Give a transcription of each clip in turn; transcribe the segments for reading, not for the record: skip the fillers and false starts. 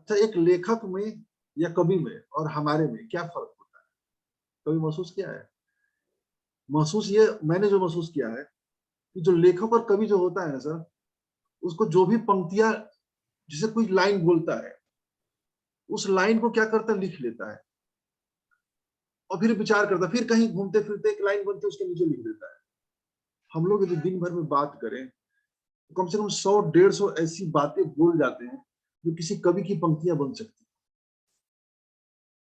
अच्छा, एक लेखक में या कवि में और हमारे में क्या फर्क होता है? कभी महसूस किया है? महसूस ये मैंने जो महसूस किया है कि जो लेखक और कवि जो होता है ना सर, उसको जो भी पंक्तियां, जैसे कोई लाइन बोलता है, उस लाइन को क्या करता है, लिख लेता है और फिर विचार करता है, फिर कहीं घूमते फिरते एक लाइन बनती है उसके नीचे लिख देता है। हम लोग यदि दिन भर में बात करें तो कम से कम 100-150 ऐसी बातें बोल जाते हैं जो किसी कवि की पंक्तियां बन सकती हैं,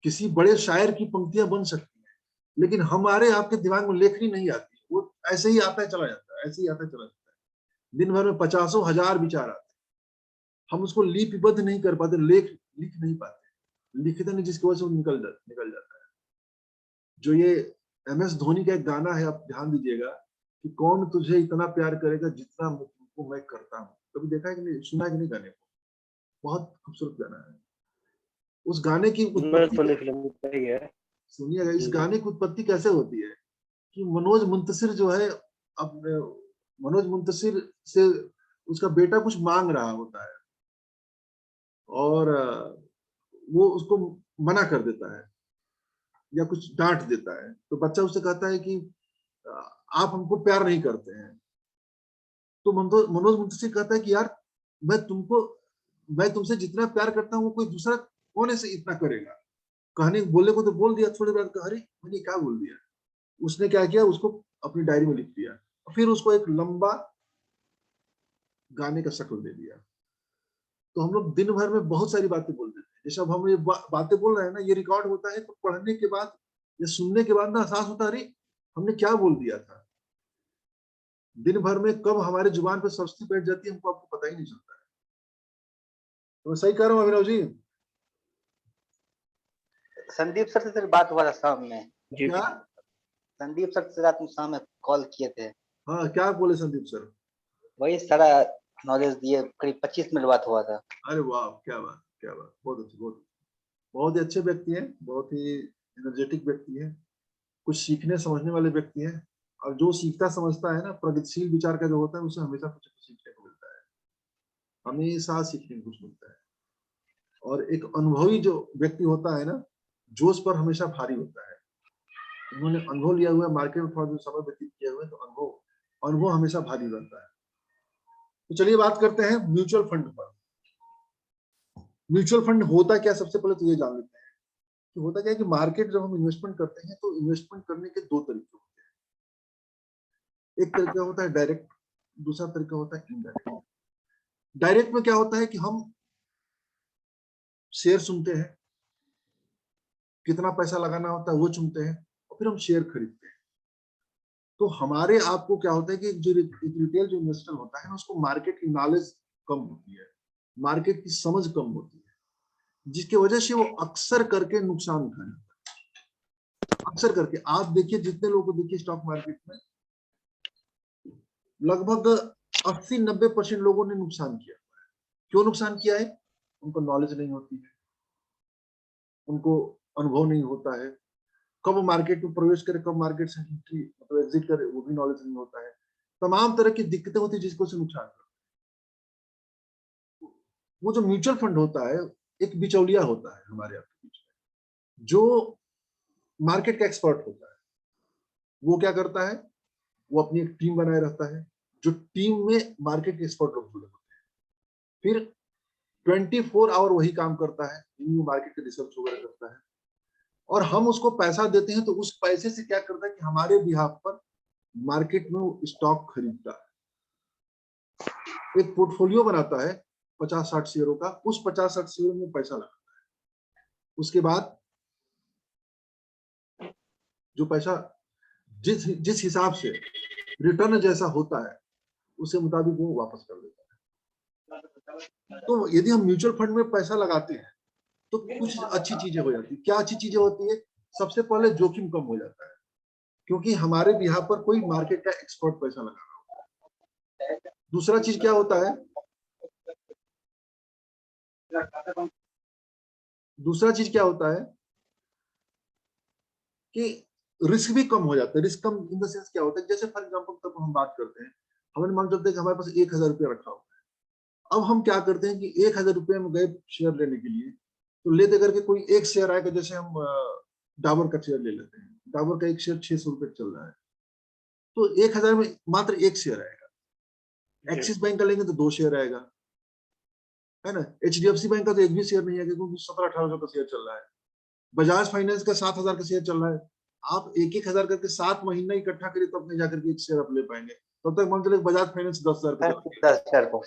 किसी बड़े शायर की पंक्तियां बन सकती हैं, लेकिन हमारे आपके दिमाग में लेखनी नहीं आती, वो ऐसे ही आता है चला जाता है, ऐसे ही आता है चला जाता है। दिन भर में 50,000 विचार आते हैं, हम उसको लिपिबद्ध नहीं कर पाते, लिख नहीं पाते, लिखते नहीं, जिसकी वजह से वो निकल जाता है। जो ये MS धोनी का एक गाना है, आप ध्यान दीजिएगा कि कौन तुझे इतना प्यार करेगा जितना तुमको मैं करता हूँ। कभी देखा है कि नहीं, सुना है कि नहीं गाने को? बहुत खूबसूरत गाना है। उस गाने की उत्पत्ति, फिल्म ही है। सुनिएगा, इस गाने की उत्पत्ति कैसे होती है कि मनोज मुंतशिर जो है, अब मनोज मुंतशिर से उसका बेटा कुछ मांग रहा होता है और वो उसको मना कर देता है या कुछ डांट देता है, तो बच्चा उससे कहता है कि आप हमको प्यार नहीं करते हैं। तो मनोज मुंतशिर कहता है कि यार, मैं तुमसे जितना प्यार करता हूँ वो कोई दूसरा कौन ऐसे इतना करेगा। कहने बोलने को तो बोल दिया, थोड़ी बार अरे मैंने क्या बोल दिया। उसने क्या किया, उसको अपनी डायरी में लिख दिया, फिर उसको एक लंबा गाने का शक्ल दे दिया। तो हम लोग दिन भर में बहुत सारी बातें बोल देते हैं, जैसे अब हम ये बातें बोल रहे हैं ना, ये रिकॉर्ड होता है, तो पढ़ने के बाद या सुनने के बाद ना एहसास होता है, अरे हमने क्या बोल दिया था। दिन भर में कब हमारे जुबान पे सब्जी बैठ जाती है हमको आपको पता ही नहीं चलता है। तो मैं सही कह रहा हूँ अभिनव जी? संदीप सर से बात हुआ था शाम में। क्या? संदीप सर से रात में शाम में कॉल किए थे। हाँ, क्या बोले संदीप सर? वही सारा नॉलेज दिए, करीब 25 मिनट बात हुआ था। अरे वाह, क्या बात, क्या बात, बहुत अच्छे, बहुत ही अच्छे व्यक्ति हैं, बहुत ही एनर्जेटिक व्यक्ति हैं, कुछ सीखने समझने वाले व्यक्ति हैं। और जो सीखता समझता है ना, प्रगतिशील विचार का जो होता है, उसे हमेशा कुछ सीखने को मिलता है, हमेशा सीखने को कुछ मिलता है। और एक अनुभवी जो व्यक्ति होता है ना, जोश पर हमेशा भारी होता है। उन्होंने अनुभव लिया हुआ है, मार्केट में थोड़ा जो समय व्यतीत किया हुआ है, तो अनुभव हमेशा भारी रहता है। तो चलिए बात करते हैं म्यूचुअल फंड पर। म्यूचुअल फंड होता क्या, सबसे पहले तो ये जान लेते हैं कि होता क्या है कि मार्केट जब हम इन्वेस्टमेंट करते हैं तो इन्वेस्टमेंट करने के दो तरीके होते हैं। एक तरीका होता है डायरेक्ट, दूसरा तरीका होता है इनडायरेक्ट। डायरेक्ट में क्या होता है कि हम शेयर सुनते हैं, कितना पैसा लगाना होता है वो चुनते हैं, और फिर हम शेयर खरीदते हैं। तो हमारे आपको क्या होता है कि जो एक रिटेल जो इन्वेस्टर होता है ना, उसको मार्केट की नॉलेज कम होती है, मार्केट की समझ कम होती है, जिसकी वजह से वो अक्सर करके नुकसान उठाने लगता है। अक्सर करके आप देखिए, जितने लोगों को देखिए स्टॉक मार्केट में, लगभग 80-90% लोगों ने नुकसान किया। क्यों नुकसान किया है? उनको नॉलेज नहीं होती है, उनको अनुभव नहीं होता है, कब मार्केट में प्रवेश करे, कब मार्केट से मतलब एग्जिट करे, वो भी नॉलेज नहीं होता है। तमाम तरह की दिक्कतें होती है जिसको से नुकसान करता है। वो जो म्यूचुअल फंड होता है, एक बिचौलिया होता है हमारे आपके बीच में, जो मार्केट का एक्सपर्ट होता है। वो क्या करता है, वो अपनी एक टीम बनाए रहता है, जो टीम में मार्केट के एक्सपर्ट लोग जुड़े होते हैं। फिर 24 आवर वही काम करता है, मार्केट के रिसर्च वगैरह करता है, और हम उसको पैसा देते हैं, तो उस पैसे से क्या करता है कि हमारे बिहाफ पर मार्केट में स्टॉक खरीदता है, एक पोर्टफोलियो बनाता है 50-60 शेयरों का, उस 50-60 शेयरों में पैसा लगाता है। उसके बाद जो पैसा जिस हिसाब से रिटर्न जैसा होता है, उसे मुताबिक वो वापस कर देता है। तो यदि हम म्यूचुअल फंड में पैसा लगाते हैं तो कुछ अच्छी चीजें हो जाती है। क्या अच्छी चीजें होती है? सबसे पहले जोखिम कम हो जाता है, क्योंकि हमारे बिहार पर कोई मार्केट का एक्सपर्ट पैसा लगा रहा होता है। दूसरा चीज क्या होता है, दूसरा चीज क्या होता है कि रिस्क भी कम हो जाता है। Risk come in the sense क्या होता है, जैसे फॉर एग्जांपल तब हम बात करते हैं, हमें मान चलते हैं कि हमारे पास 1,000 रुपया रखा हुआ है, अब हम क्या करते हैं कि 1,000 रुपये में गए शेयर लेने के लिए, तो लेते करके कोई एक शेयर आएगा, जैसे हम डाबर का शेयर ले लेते हैं, डाबर का एक शेयर 600 रुपये चल रहा है, तो 1,000 में मात्र एक शेयर आएगा। एक्सिस बैंक का लेंगे तो 2 शेयर आएगा, है ना। HDFC बैंक का तो एक भी शेयर नहीं है, क्योंकि 17-18 का शेयर चल रहा है। बजाज फाइनेंस का 7,000 का शेयर चल रहा है। आप 1-1 हजार करके 7 महीना इकट्ठा करिए, तब नहीं जाकर के एक शेयर आप ले पाएंगे। तब तक मान चलिए बजाज फाइनेंस 10,000 का चल रहा है, 10,000 को।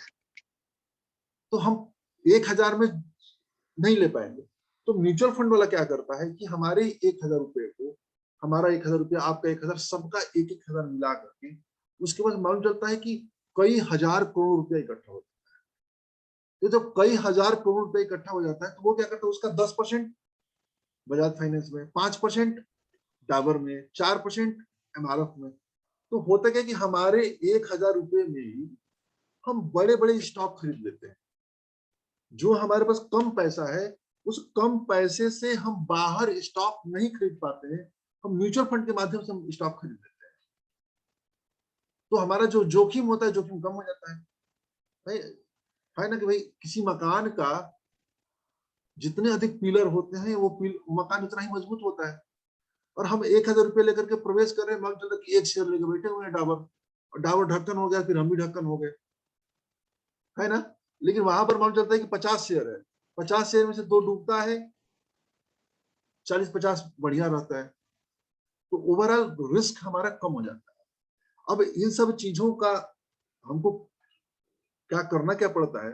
तो हम 1,000 में नहीं ले पाएंगे। तो म्यूचुअल फंड वाला क्या करता है कि हमारे 1,000 रुपए को, हमारा 1,000 रुपया, आपका 1,000, सबका 1-1 हजार मिला करके, उसके बाद मालूम चलता है कि कई हजार करोड़ रुपया इकट्ठा होता है। तो जब कई हजार करोड़ रुपया इकट्ठा हो जाता है, तो वो क्या करता है, उसका 10% बजाज फाइनेंस में, 5% डाबर में, 4% MRF में। तो होता क्या कि हमारे 1,000 रुपये में ही हम बड़े बड़े स्टॉक खरीद लेते हैं। जो हमारे पास कम पैसा है, उस कम पैसे से हम बाहर स्टॉक नहीं खरीद पाते हैं, हम म्यूचुअल फंड के माध्यम से हम स्टॉक खरीद लेते हैं। तो हमारा जो जोखिम होता है, जोखिम कम हो जाता है। भाई है ना, कि भाई किसी मकान का जितने अधिक पिलर होते हैं, वो मकान उतना ही मजबूत होता है। और हम 1,000 रुपये लेकर के प्रवेश कर रहे हैं, मान चलो कि एक शेयर लेकर बैठे हुए हैं डाबर, और डाबर ढक्कन हो गया, फिर हम भी ढक्कन हो गए, है ना। लेकिन वहां पर मान चलता है कि 50 शेयर है, 50 शेयर में से 2 डूबता है, 40-50 बढ़िया रहता है। तो ओवरऑल रिस्क हमारा कम हो जाता है। अब इन सब चीजों का हमको क्या करना क्या पड़ता है,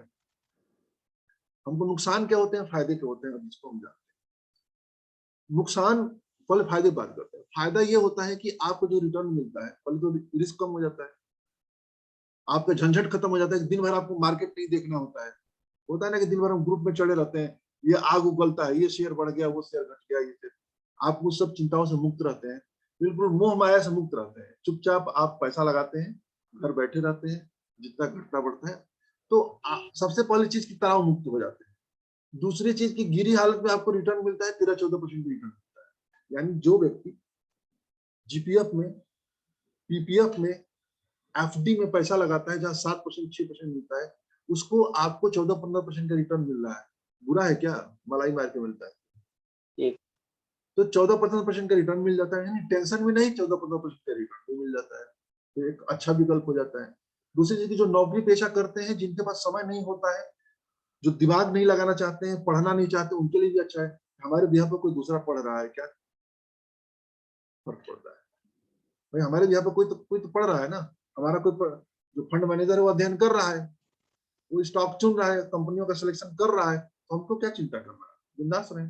हमको नुकसान क्या होते हैं, फायदे क्या होते हैं, अब इसको हम जानते हैं। नुकसान, पहले फायदे बात करते हैं। फायदा ये होता है कि आपको जो रिटर्न मिलता है, पहले तो रिस्क कम हो जाता है, आपका झंझट खत्म हो जाता है। दिन भर आपको मार्केट नहीं देखना होता है ना, कि दिन भर हम ग्रुप में चढ़े रहते हैं, ये आग उगलता है, ये शेयर बढ़ गया, वो शेयर घट गया, ये शेयर, आप उस सब चिंताओं से मुक्त रहते हैं, बिल्कुल मोह माया से मुक्त रहते हैं। चुपचाप आप पैसा लगाते हैं, घर बैठे रहते हैं, जितना घटना बढ़ता है, तो सबसे पहली चीज की तनाव मुक्त हो जाते हैं। दूसरी चीज की गिरी हालत में आपको रिटर्न मिलता है, 13-14% रिटर्न मिलता है। यानी जो व्यक्ति GPF में, PPF में, FD में पैसा लगाता है, जहां 7%, 6% मिलता है, उसको आपको 14-15% का रिटर्न मिल रहा है। बुरा है क्या? मलाई मार के मिलता है। तो 14-15% का रिटर्न मिल जाता है, यानी टेंशन भी नहीं, 14-15% का रिटर्न भी मिल जाता है, तो एक अच्छा विकल्प हो जाता है। दूसरी चीज की, जो नौकरी पेशा करते हैं, जिनके पास समय नहीं होता है, जो दिमाग नहीं लगाना चाहते हैं, पढ़ना नहीं चाहते, उनके लिए भी अच्छा है। हमारे बिहार पर कोई दूसरा पढ़ रहा है, क्या फर्क पड़ता है? भाई हमारे यहाँ पर कोई तो पढ़ रहा है ना। हमारा जो फंड मैनेजर है, वो अध्ययन कर रहा है, वो स्टॉक चुन रहा है, कंपनियों का सिलेक्शन कर रहा है, तो हमको क्या चिंता करना है, बिंदास रहे।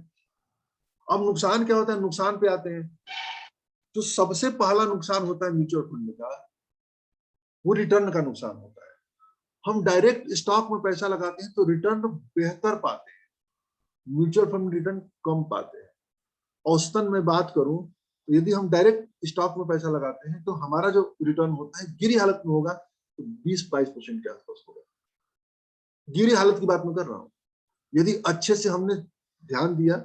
अब नुकसान क्या होता है, नुकसान पे आते हैं। जो सबसे पहला नुकसान होता है म्यूचुअल फंड का, वो रिटर्न का नुकसान होता है। हम डायरेक्ट स्टॉक में पैसा लगाते हैं तो रिटर्न बेहतर पाते हैं, म्यूचुअल फंड रिटर्न कम पाते हैं। औसतन में बात करूं, तो यदि हम डायरेक्ट स्टॉक में पैसा लगाते हैं, तो हमारा जो रिटर्न होता है, गिरी हालत में होगा तो 20-22% के आसपास होगा। गिरी हालत की बात मैं कर रहा हूँ। यदि अच्छे से हमने ध्यान दिया,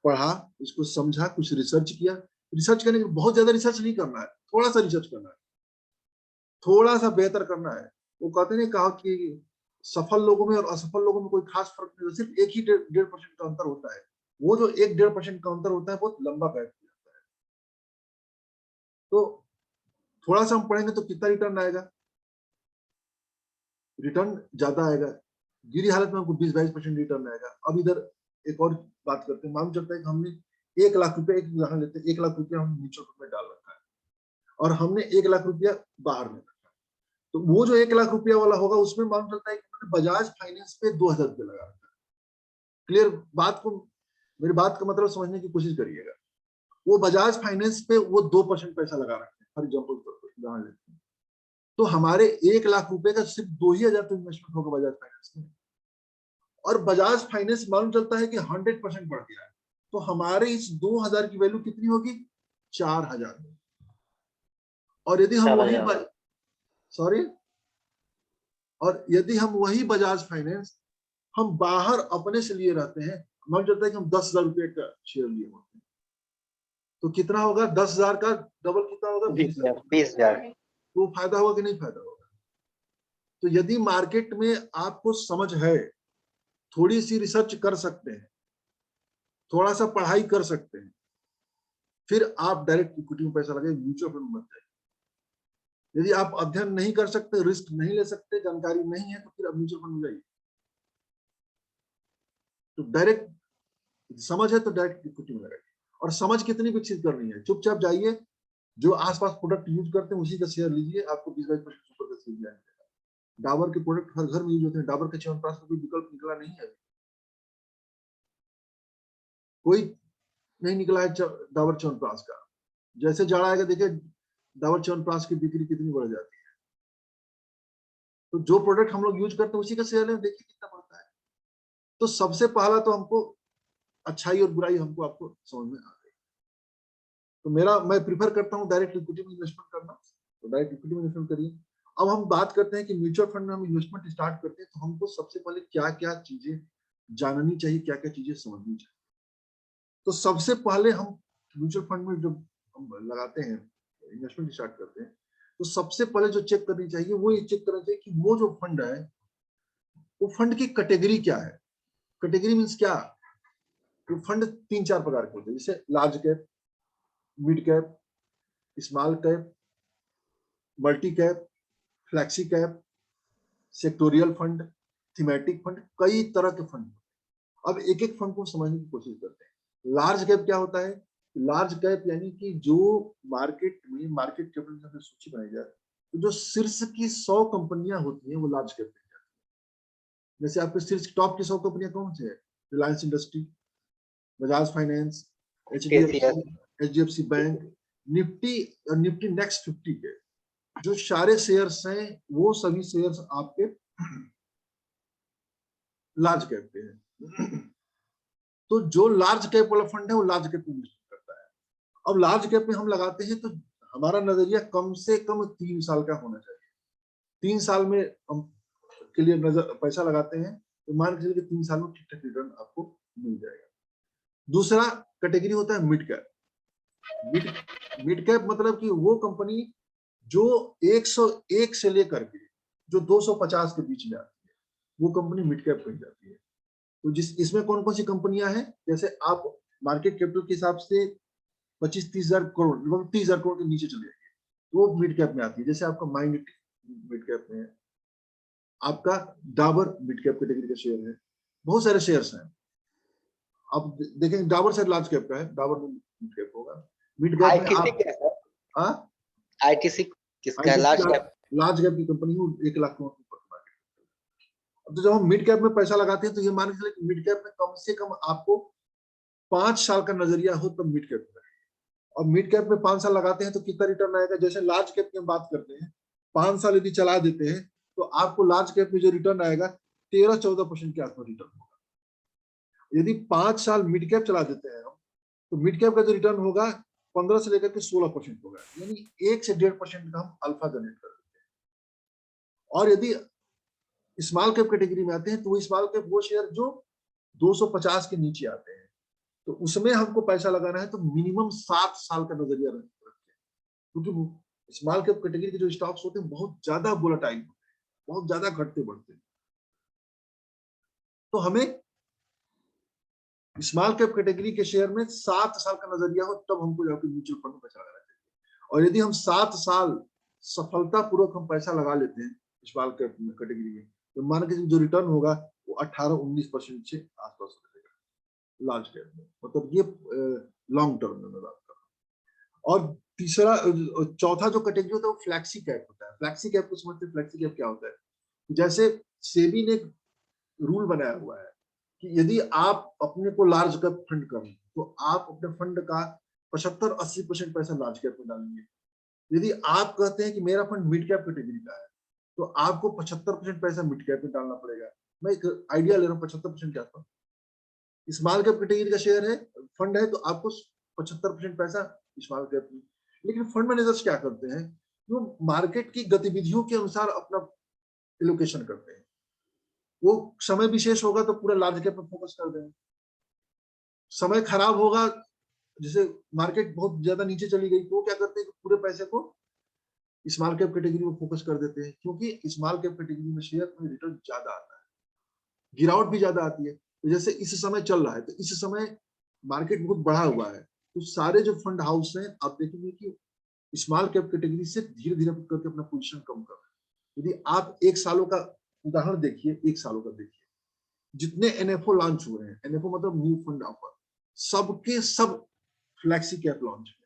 पढ़ा, उसको समझा, कुछ रिसर्च किया, रिसर्च करने के, बहुत ज्यादा रिसर्च नहीं करना है, थोड़ा सा रिसर्च करना है, थोड़ा सा बेहतर करना है। वो कहते नहीं, कहा कि सफल लोगों में और असफल लोगों में कोई खास फर्क नहीं, सिर्फ 1 ही 1.5% का अंतर होता है। वो जो 1-1.5% का अंतर होता है, बहुत लंबा गैप हो जाता है। तो थोड़ा सा हम पढ़ेंगे तो कितना रिटर्न आएगा? रिटर्न ज्यादा आएगा। गिरी हालत में हमको 20-22% रिटर्न आएगा। अब इधर एक और बात करते हैं। मालूम चलता है कि हमने 1 लाख रुपया, एक उदाहरण लेते हैं, 1 लाख रुपया हमने म्यूचुअल फंड में डाल रखा है, और हमने 1 लाख रुपया बाहर में रखा है। तो वो जो 1 लाख रुपया वाला होगा, उसमें मालूम चलता है कि हमने बजाज फाइनेंस पे 2,000 रुपया लगा रखा है। क्लियर बात को, मेरी बात का मतलब समझने की कोशिश करिएगा। वो बजाज फाइनेंस पे वो 2% पैसा लगा रखते हैं, फॉर एग्जाम्पल उदाहरण लेते हैं। तो हमारे 1 लाख रुपए का सिर्फ 2 ही हजार तो इन्वेस्टमेंट होगा बजाज फाइनेंस में, और बजाज फाइनेंस मालूम चलता है कि 100% बढ़ गया है। तो हमारे इस 2,000 की वैल्यू कितनी होगी? 4,000। और यदि हम वही, सॉरी, और यदि हम वही बजाज फाइनेंस हम बाहर अपने से लिए रहते हैं, मालूम चलता है कि हम 10,000 रुपए का शेयर लिए होते हैं, तो कितना होगा? 10,000 का डबल कितना होगा? 20,000। 20,000। तो फायदा होगा कि नहीं फायदा होगा? तो यदि मार्केट में आपको समझ है, थोड़ी सी रिसर्च कर सकते हैं, थोड़ा सा पढ़ाई कर सकते हैं, फिर आप डायरेक्ट इक्विटी में पैसा लगाए, म्यूचुअल फंड मत जाइए। यदि आप अध्ययन नहीं कर सकते, रिस्क नहीं ले सकते, जानकारी नहीं है, तो फिर आप म्यूचुअल फंड में जाइए। तो डायरेक्ट समझ है तो डायरेक्ट इक्विटी में लगाइए। और समझ कितनी विकसित करनी है, चुपचाप जाइए, जो आसपास प्रोडक्ट यूज करते हैं उसी का शेयर लीजिए, आपको 20-22% सुपर का शेयर मिलेगा। डाबर के प्रोडक्ट हर घर में यूज होते हैं, डाबर के च्यवनप्राश का कोई विकल्प निकला नहीं है, कोई नहीं निकला है डाबर च्यवनप्राश का। जैसे जाड़ा आएगा देखिए डाबर च्यवनप्राश की बिक्री कितनी बढ़ जाती है। तो जो प्रोडक्ट हम लोग यूज करते हैं उसी का शेयर है, देखिए कितना बढ़ता है। तो सबसे पहला तो हमको अच्छाई और बुराई हमको आपको समझ में आ गई। तो मैं प्रीफर करता हूँ डायरेक्ट इक्विटी में इन्वेस्टमेंट करना, तो डायरेक्ट इक्विटी में इन्वेस्टमेंट करिए। अब हम बात करते हैं कि म्यूचुअल फंड में हम इन्वेस्टमेंट स्टार्ट करते हैं, तो हमको सबसे पहले क्या क्या चीजें जाननी चाहिए, क्या क्या चीजें समझनी चाहिए। तो सबसे पहले हम म्यूचुअल फंड में जब हम लगाते हैं, इन्वेस्टमेंट स्टार्ट करते हैं, तो सबसे पहले जो चेक करनी चाहिए वो ये चेक करना चाहिए कि वो जो फंड है, वो फंड की कैटेगरी क्या है। कैटेगरी मीन्स क्या, तो फंड 3-4 प्रकार के होते हैं, जैसे large cap, mid cap, small cap, multi cap, flexi cap, sectoral fund, thematic fund, कई तरह के फंड। अब एक एक फंड को समझने की कोशिश करते हैं। लार्ज कैप क्या होता है? लार्ज कैप यानी कि जो मार्केट में मार्केट कैपिटल की सूची बनाई जाए, तो जो शीर्ष की 100 कंपनियां होती हैं वो लार्ज कैप में जाती है। जैसे आपके शीर्ष टॉप की 100 कंपनियां कौन से हैं? Reliance industry, Bajaj finance, TCS, HDFC bank, Nifty और निफ्टी नेक्स्ट 50 के जो सारे शेयर्स हैं, वो सभी शेयर्स आपके लार्ज कैप पे है। तो जो लार्ज कैप वाला फंड है वो लार्ज कैप में इन्वेस्ट करता है। अब लार्ज कैप में हम लगाते हैं तो हमारा नजरिया कम से कम 3 साल का होना चाहिए। 3 साल में हम के लिए नजर पैसा लगाते हैं, तो मान के चलिए 3 साल में ठीक ठाक रिटर्न आपको मिल जाएगा। दूसरा कैटेगरी होता है मिड कैप। मिड कैप मतलब कि वो कंपनी जो 101 से लेकर के जो 250 के बीच में आती है, वो कंपनी मिड कैप कही जाती है। तो इसमें कौन कौन सी कंपनियां हैं? जैसे आप मार्केट कैपिटल के हिसाब से 25-30 हजार करोड़, लगभग 30 हजार करोड़ के नीचे चले जाएंगे, तो वो मिड कैप में आती है। जैसे आपका माइंड मिड कैप में है, आपका डाबर मिड कैप कैटेगरी का शेयर है, बहुत सारे शेयर्स हैं। आप देखेंगे डाबर शायद लार्ज कैप का है, डाबर में मिड कैप होगा। मिड कैप में ITC आप क्या है? हाँ ITC किसका है? Large cap? लार्ज कैप की कंपनी हो, 1 लाख करोड़ के ऊपर मार्केट। अब तो जब हम मिड कैप में पैसा लगाते हैं तो ये मान के चलिए कि मिड कैप में कम से कम आपको 5 साल का नजरिया हो तब मिड कैप में। और मिड कैप में 5 साल लगाते हैं तो कितना रिटर्न आएगा? जैसे लार्ज कैप की हम बात करते हैं, 5 साल यदि चला देते हैं तो आपको लार्ज कैप में जो रिटर्न आएगा 13-14% के आसपास रिटर्न होगा। यदि 5 साल मिड कैप चला देते हैं हम, तो मिड कैप का जो रिटर्न होगा 15 से लेकर के 16% होगा, यानी 1 से 1.5% का हम अल्फा जनरेट कर देते हैं। और यदि स्मॉल कैप कैटेगरी में आते हैं तो वो स्मॉल कैप वो शेयर जो 250 के नीचे आते हैं, तो उसमें हमको पैसा लगाना है तो मिनिमम 7 साल का नजरिया रखें, क्योंकि स्मॉल कैप कैटेगरी के जो स्टॉक्स होते हैं बहुत ज्यादा वोलेटाइल होते हैं, बहुत ज्यादा घटते बढ़ते हैं। तो हमें स्मॉल कैप कैटेगरी के शेयर में 7 साल का नजरिया हो तब हमको जाकर म्यूचुअल फंड में पैसा लगाना चाहिए। और यदि हम 7 साल सफलतापूर्वक हम पैसा लगा लेते हैं स्मॉल कैप कैटेगरी में, तो मान के जो रिटर्न होगा वो 18-19% से आसपास रहेगा लार्ज कैप में। मतलब ये लॉन्ग टर्म में मैं बात कर रहा हूँ। और तीसरा चौथा जो कैटेगरी होता है वो फ्लैक्सी कैप होता है। फ्लैक्सी कैप को समझते हैं? फ्लैक्सी कैप क्या होता है? जैसे सेबी ने रूल बनाया हुआ है कि यदि आप अपने को लार्ज कैप फंड करें तो आप अपने फंड का 75-80% पैसा लार्ज कैप में डालेंगे। यदि आप कहते हैं कि मेरा फंड मिड कैप कैटेगरी का है तो आपको 75% पैसा मिड कैप में डालना पड़ेगा। मैं एक आइडिया ले रहा हूँ, 75% क्या था। स्मॉल कैप कैटेगरी का शेयर है, फंड है, तो आपको 75% पैसा स्मॉल कैप में। लेकिन फंड मैनेजर्स क्या करते हैं, वो मार्केट की गतिविधियों के अनुसार अपना एलोकेशन करते हैं। वो समय विशेष होगा तो पूरा लार्ज कैप पे फोकस कर देंगे, समय खराब होगा जैसे मार्केट बहुत ज्यादा नीचे चली गई तो क्या करते हैं कि पूरे पैसे को स्मॉल कैप कैटेगरी में फोकस कर देते हैं, क्योंकि स्मॉल कैप कैटेगरी में शेयर में रिटर्न ज्यादा आता है, गिरावट भी ज्यादा आती है। तो जैसे इस समय चल रहा है, तो इस समय मार्केट बहुत बढ़ा हुआ है, तो सारे जो फंड हाउस हैं आप देखेंगे कि स्मॉल कैप कैटेगरी से धीरे धीरे करके अपना पोजीशन कम कर रहे हैं। यदि आप एक सालों का उदाहरण देखिए, एक सालों का देखिए, जितने एनएफओ लॉन्च हुए हैं, एनएफओ मतलब न्यू फंड ऑफर, सबके सब फ्लैक्सी कैप लॉन्च किया।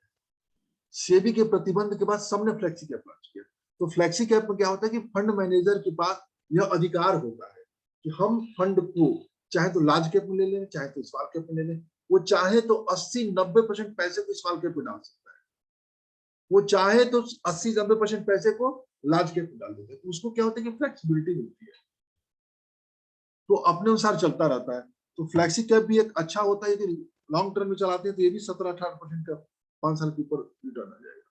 सेबी के प्रतिबंध के बाद सबने फ्लैक्सी कैप लॉन्च किया। तो फ्लैक्सी कैप में क्या होता है कि फंड मैनेजर के पास यह अधिकार होता है कि हम फंड को चाहे तो लार्ज कैप में ले लें, चाहे तो स्मॉल कैप में ले लें। वो चाहे तो 80-90% पैसे को स्मॉल कैप में डाल सकता है, वो चाहे तो 80-90% पैसे को लार्ज कैप में डाल देता है। तो उसको क्या होता है कि फ्लेक्सिबिलिटी मिलती है, तो अपने अनुसार चलता रहता है। तो फ्लैक्सी कैप भी एक अच्छा होता है, यदि लॉन्ग टर्म में चलाते हैं तो ये भी 17-18% का 5 साल के ऊपर रिटर्न आ जाएगा।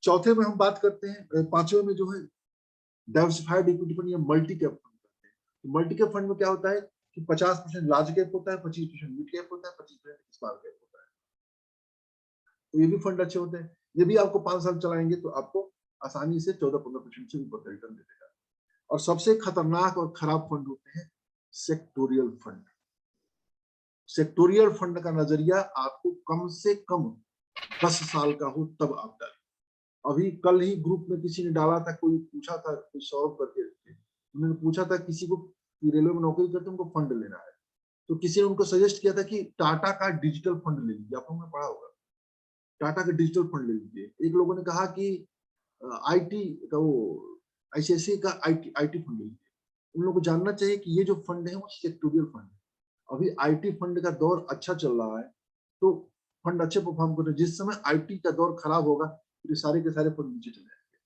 चौथे में हम बात करते हैं, पांचवें में जो है डाइवर्सिफाइड इक्विटी फंड या मल्टी कैप फंड करते हैं। तो मल्टी कैप फंड में क्या होता है कि 50% लार्ज कैप होता है, 25% मिड कैप होता है, 25% स्मॉल कैप होता है। तो ये भी फंड अच्छे होते हैं, ये भी आपको 5 साल चलाएंगे तो आपको आसानी से 14-15% से ऊपर का रिटर्न दे देगा। और सबसे खतरनाक और खराब फंड होते हैं सेक्टोरियल फंड। सेक्टोरियल फंड का नजरिया आपको कम से कम 10 साल का हो तब आप डालें। अभी कल ही ग्रुप में किसी ने डाला था, कोई पूछा था, कोई सौरभ करके, उन्होंने पूछा था किसी को रेलवे में नौकरी करते उनको फंड लेना है, तो किसी ने उनको सजेस्ट किया था कि टाटा का डिजिटल फंड ले लीजिए। आप लोगों ने पढ़ा होगा, टाटा का डिजिटल फंड ले लीजिए। एक लोगों ने कहा कि आईटी का, वो आईसीआईसीआई का आईटी फंड ले लीजिए। उन लोगों को जानना चाहिए कि ये जो फंड है वो सेक्टोरियल फंड है। अभी आईटी फंड का दौर अच्छा चल रहा है, तो फंड अच्छे परफॉर्म कर रहे हैं। जिस समय आईटी का दौर खराब होगा तो सारे के सारे फंड नीचे चले जाएंगे।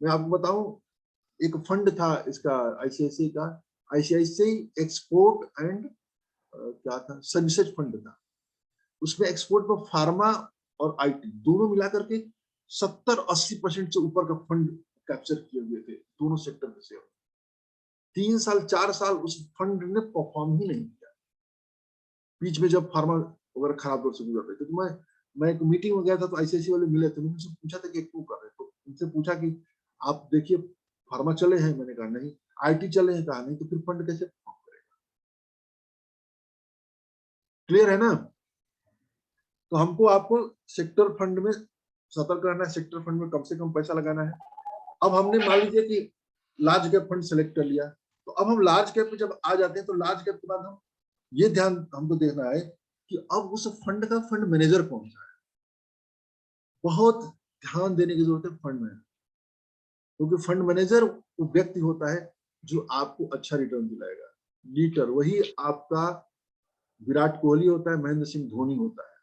मैं आपको बताऊं, एक फंड था इसका आईसीआईसीआई का, आईसीआईसीआई एक्सपोर्ट एंड क्या था, सर्विसेज फंड था। उसमें एक्सपोर्ट में फार्मा और आईटी दोनों मिलाकर के 70-80% से ऊपर का फंड कैप्चर किए हुए थे, दोनों सेक्टर में से। 3 साल 4 साल उस फंड ने परफॉर्म ही नहीं किया, बीच में जब फार्मा वगैरह खराब दौर से गुजर रहे थे। तो मैं एक मीटिंग में गया था, तो आईसीआईसी वाले मिले थे, उनसे पूछा था कि क्यों कर रहे, तो उनसे पूछा कि आप देखिए फार्मा चले हैं, मैंने कहा नहीं। आईटी चले हैं, कहा नहीं, तो फिर फंड कैसे परफॉर्म करेगा? क्लियर है ना? तो हमको आपको सेक्टर फंड में सतर्क रहना है, सेक्टर फंड में कम से कम पैसा लगाना है। अब हमने मान लीजिए कि लार्ज कैप फंड सेलेक्ट कर लिया, तो अब हम लार्ज कैप में जब आ जाते हैं, तो लार्ज कैप के बाद हम ये ध्यान हमको देखना है कि अब उस फंड का फंड मैनेजर कौन सा है। बहुत ध्यान देने की जरूरत है फंड मैनेजर, क्योंकि फंड मैनेजर वो व्यक्ति होता है जो आपको अच्छा रिटर्न दिलाएगा। लीडर वही आपका विराट कोहली होता है, महेंद्र सिंह धोनी होता है,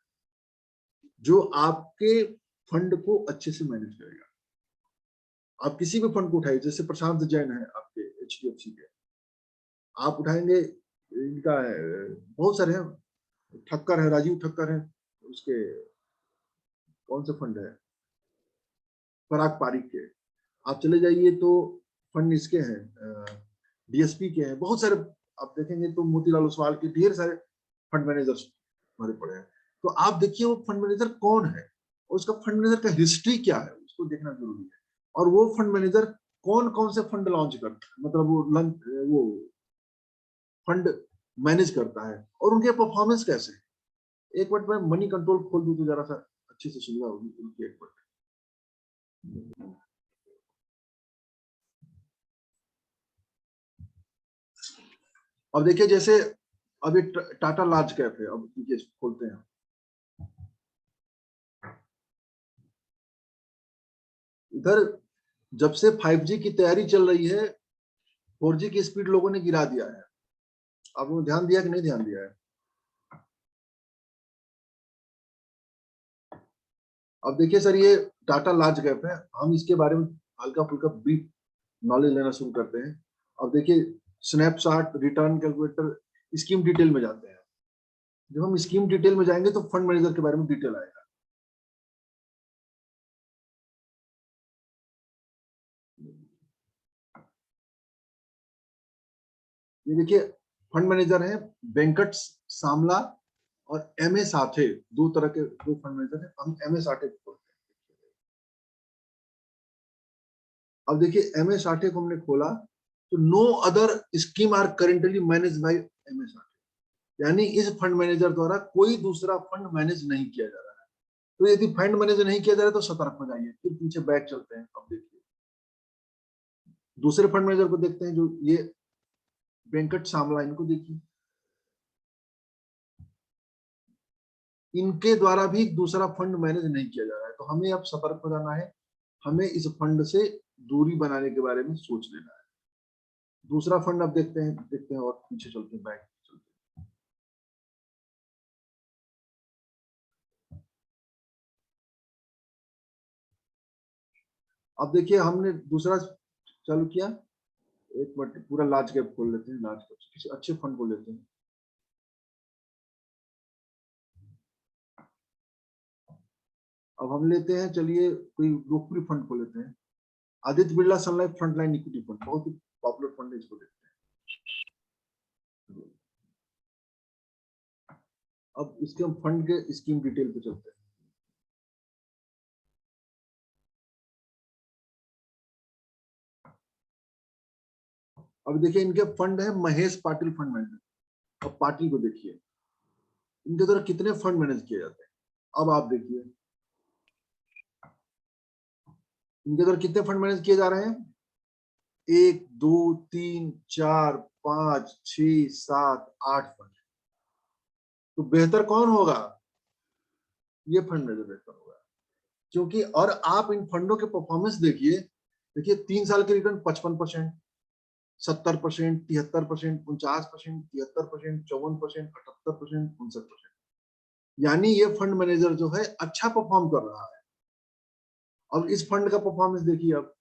जो आपके फंड को अच्छे से मैनेज करेगा। आप किसी भी फंड को उठाइए, जैसे प्रशांत जैन है आपके एचडीएफसी के, आप उठाएंगे, इनका है, बहुत सारे हैं, ठक्कर है, राजीव ठक्कर है, उसके कौन से फंड है, पराग पारिक के। आप चले जाइए तो फंड इसके हैं, डीएसपी के हैं, बहुत सारे। आप देखेंगे तो मोतीलाल ओसवाल के ढेर सारे फंड मैनेजर्स हमारे पड़े हैं। तो आप देखिए वो फंड मैनेजर कौन है, और उसका फंड मैनेजर का हिस्ट्री क्या है, उसको देखना जरूरी है। और वो फंड मैनेजर कौन कौन से फंड लॉन्च करता है, मतलब वो फंड मैनेज करता है, और उनके परफॉर्मेंस कैसे है। एक मिनट में मनी कंट्रोल खोल दूं तो जरा सा अच्छी से सुविधा होगी उनकी। एक मिनट, अब देखिए जैसे अभी टाटा लार्ज कैप है, अब ये खोलते हैं। इधर जब से 5G की तैयारी चल रही है, 4G की स्पीड लोगों ने गिरा दिया है। आपने ध्यान दिया कि नहीं ध्यान दिया है? अब देखिए सर, ये टाटा लार्ज कैप है, हम इसके बारे में हल्का फुल्का ब्रीफ नॉलेज लेना शुरू करते हैं। अब देखिए snapshot, return calculator, scheme detail में जाते हैं। जब हम स्कीम डिटेल में जाएंगे तो फंड मैनेजर के बारे में डिटेल आएगा। ये देखिए फंड मैनेजर है वेंकट सामला और एम ए साठे, दो तरह के दो फंड मैनेजर है। हम एम ए साठे को बोलते हैं। अब देखिए MS60 को हमने खोला तो no other scheme are currently managed by MS60, यानी इस फंड मैनेजर द्वारा कोई दूसरा फंड मैनेज नहीं किया जा रहा है। तो यदि फंड मैनेज नहीं किया जा रहा है तो सतर्क हो जाइए। फिर पीछे बैक चलते हैं। अब देखिए दूसरे फंड मैनेजर को देखते हैं, जो ये वेंकट सामला, इनको देखिए, इनके द्वारा भी दूसरा फंड मैनेज नहीं किया जा रहा है। तो हमें अब सतर्क हो जाना है, हमें इस फंड से दूरी बनाने के बारे में सोच लेना है। दूसरा फंड अब देखते हैं और पीछे चलते हैं, बैक चलते हैं। अब देखिए हमने दूसरा चालू किया। एक मिनट, पूरा लार्ज कैप खोल लेते हैं, लार्ज कैप किसी अच्छे फंड को लेते हैं। अब हम लेते हैं, चलिए कोई लोकप्रिय फंड को लेते हैं, आदित्य बिरला सन लाइफ फ्रंटलाइन इक्विटी फंड, बहुत ही पॉपुलर फंड है, इसको देखते हैं। अब इसके हम फंड के स्कीम डिटेल पे चलते हैं। अब देखिए इनके फंड है महेश पाटिल फंड मैनेजर। अब पाटिल को देखिए, इनके द्वारा कितने फंड मैनेज किए जाते हैं। अब आप देखिए इनके द्वारा कितने फंड मैनेज किए जा रहे हैं, 1 2 3 4 5 6 7 8 फंड। तो बेहतर कौन होगा, ये फंड मैनेजर बेहतर होगा, क्योंकि और आप इन फंडों के परफॉर्मेंस देखिए। देखिए 3 साल के रिटर्न 55%, 70%, 73%, 49%, 73%, 54%, 78%, 59%, यानी ये फंड मैनेजर जो है अच्छा परफॉर्म कर रहा है। अब इस फंड का परफॉर्मेंस देखिए। अब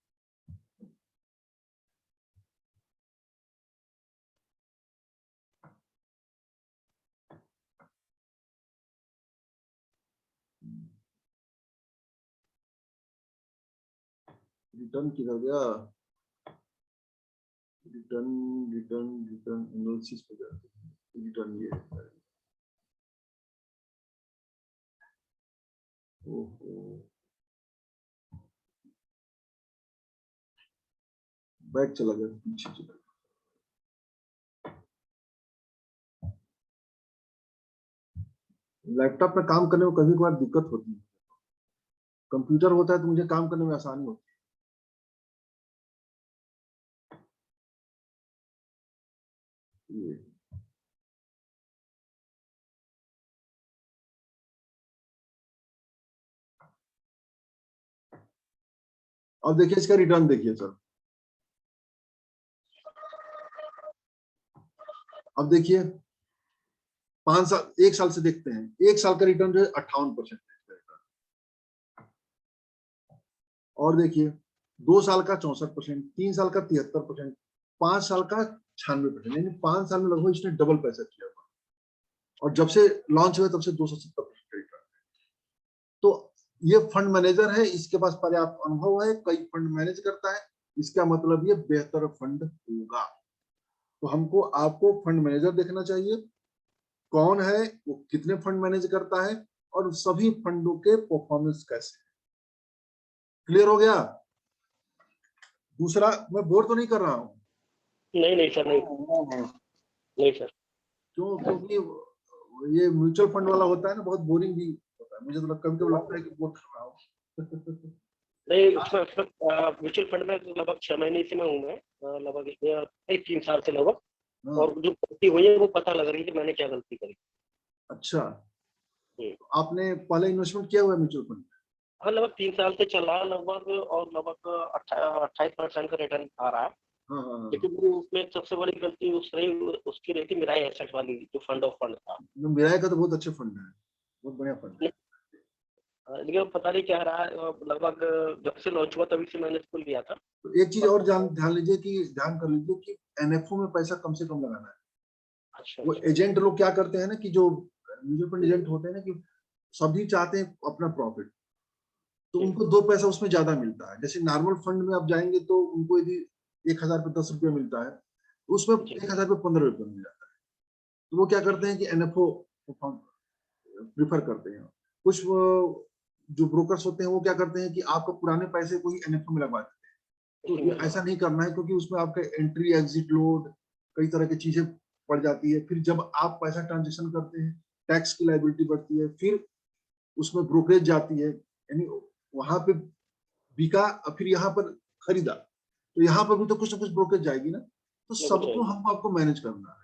रिटर्न किधर गया, रिटर्न रिटर्न रिटर्न एनालिसिस पे जाते हैं। रिटर्न ये है। ओहो, बैक चला गया, पीछे चला गया। लैपटॉप में काम करने में कभी कभार दिक्कत होती है, कंप्यूटर होता है तो मुझे काम करने में आसानी होती है। ये अब देखिए इसका रिटर्न देखिए सर। अब देखिए 5 साल, 1 साल से देखते हैं, 1 साल का रिटर्न जो है 58%। और देखिए 2 साल का 64%, 3 साल का 73%, 5 साल का 96%, यानी 5 साल में लगभग इसने डबल पैसा किया हुआ। और जब से लॉन्च हुए तब से 270% रिटर्न। तो ये फंड मैनेजर है, इसके पास पर्याप्त अनुभव है, कई फंड मैनेज करता है, इसका मतलब ये बेहतर फंड होगा। तो हमको आपको फंड मैनेजर देखना चाहिए, कौन है वो, कितने फंड मैनेज करता है, और सभी फंडों के परफॉर्मेंस कैसे। क्लियर हो गया। दूसरा, मैं बोर तो नहीं कर रहा हूँ? नहीं नहीं सर, नहीं सर। क्यों? क्योंकि ये म्यूचुअल फंड वाला होता है ना, बहुत बोरिंग भी होता है, मुझे तो कभी कभी लगता है कि बोर कर रहा हूँ। नहीं, उसमें म्यूचुअल फंड में लगभग 6 महीने से मैं हूँ, मैं लगभग 3 साल से लगभग। हाँ। और जो गलती हुई है वो पता लग रही है कि मैंने क्या गलती करी। अच्छा, आपने पहले इन्वेस्टमेंट किया हुआ है म्यूचुअल फंड? हाँ, लगभग 3 साल से चल रहा है लगभग, और लगभग 28% का रिटर्न आ रहा है। हाँ हाँ हाँ। लेकिन वो उसमें सबसे बड़ी गलती उसकी रही थी मिराई एसेट वाली, जो फंड ऑफ फंड था। मिराई का तो बहुत अच्छे फंड है, बहुत बढ़िया फंड है। लेकिन पता नहीं क्या रहा, लगभग जब से लॉन्च हुआ तभी से मैंने इसको लिया था। तो एक चीज और ध्यान लीजिए कि ध्यान कर लीजिए कि एनएफओ में पैसा कम से कम लगाना है। अच्छा, वो एजेंट लोग क्या करते हैं ना, कि जो म्यूचुअल फंड एजेंट होते हैं ना, कि सभी चाहते हैं अपना प्रॉफिट, तो उनको 2 पैसा उसमें ज्यादा मिलता है। जैसे नॉर्मल फंड में आप जाएंगे तो उनको यदि 1000 पे 10 रुपया मिलता है, तो उसमें 1000 पे 15 रुपया मिल जाता है। तो वो क्या करते हैं कि एनएफओ प्रिफर करते हैं। कुछ जो ब्रोकर्स होते हैं वो क्या करते हैं कि आपको पुराने पैसे को ही एनएफओ में लगवा देते हैं, तो ये ऐसा नहीं करना है, क्योंकि उसमें आपका एंट्री एग्जिट लोड कई तरह की चीजें पड़ जाती है। फिर जब आप पैसा ट्रांजेक्शन करते हैं, टैक्स की लायबिलिटी बढ़ती है, फिर उसमें ब्रोकरेज जाती है, यानी वहां पे बिका और फिर यहाँ पर खरीदा, तो यहाँ पर भी तो कुछ ना कुछ ब्रोकरेज जाएगी ना, तो सबको हमको आपको मैनेज करना है।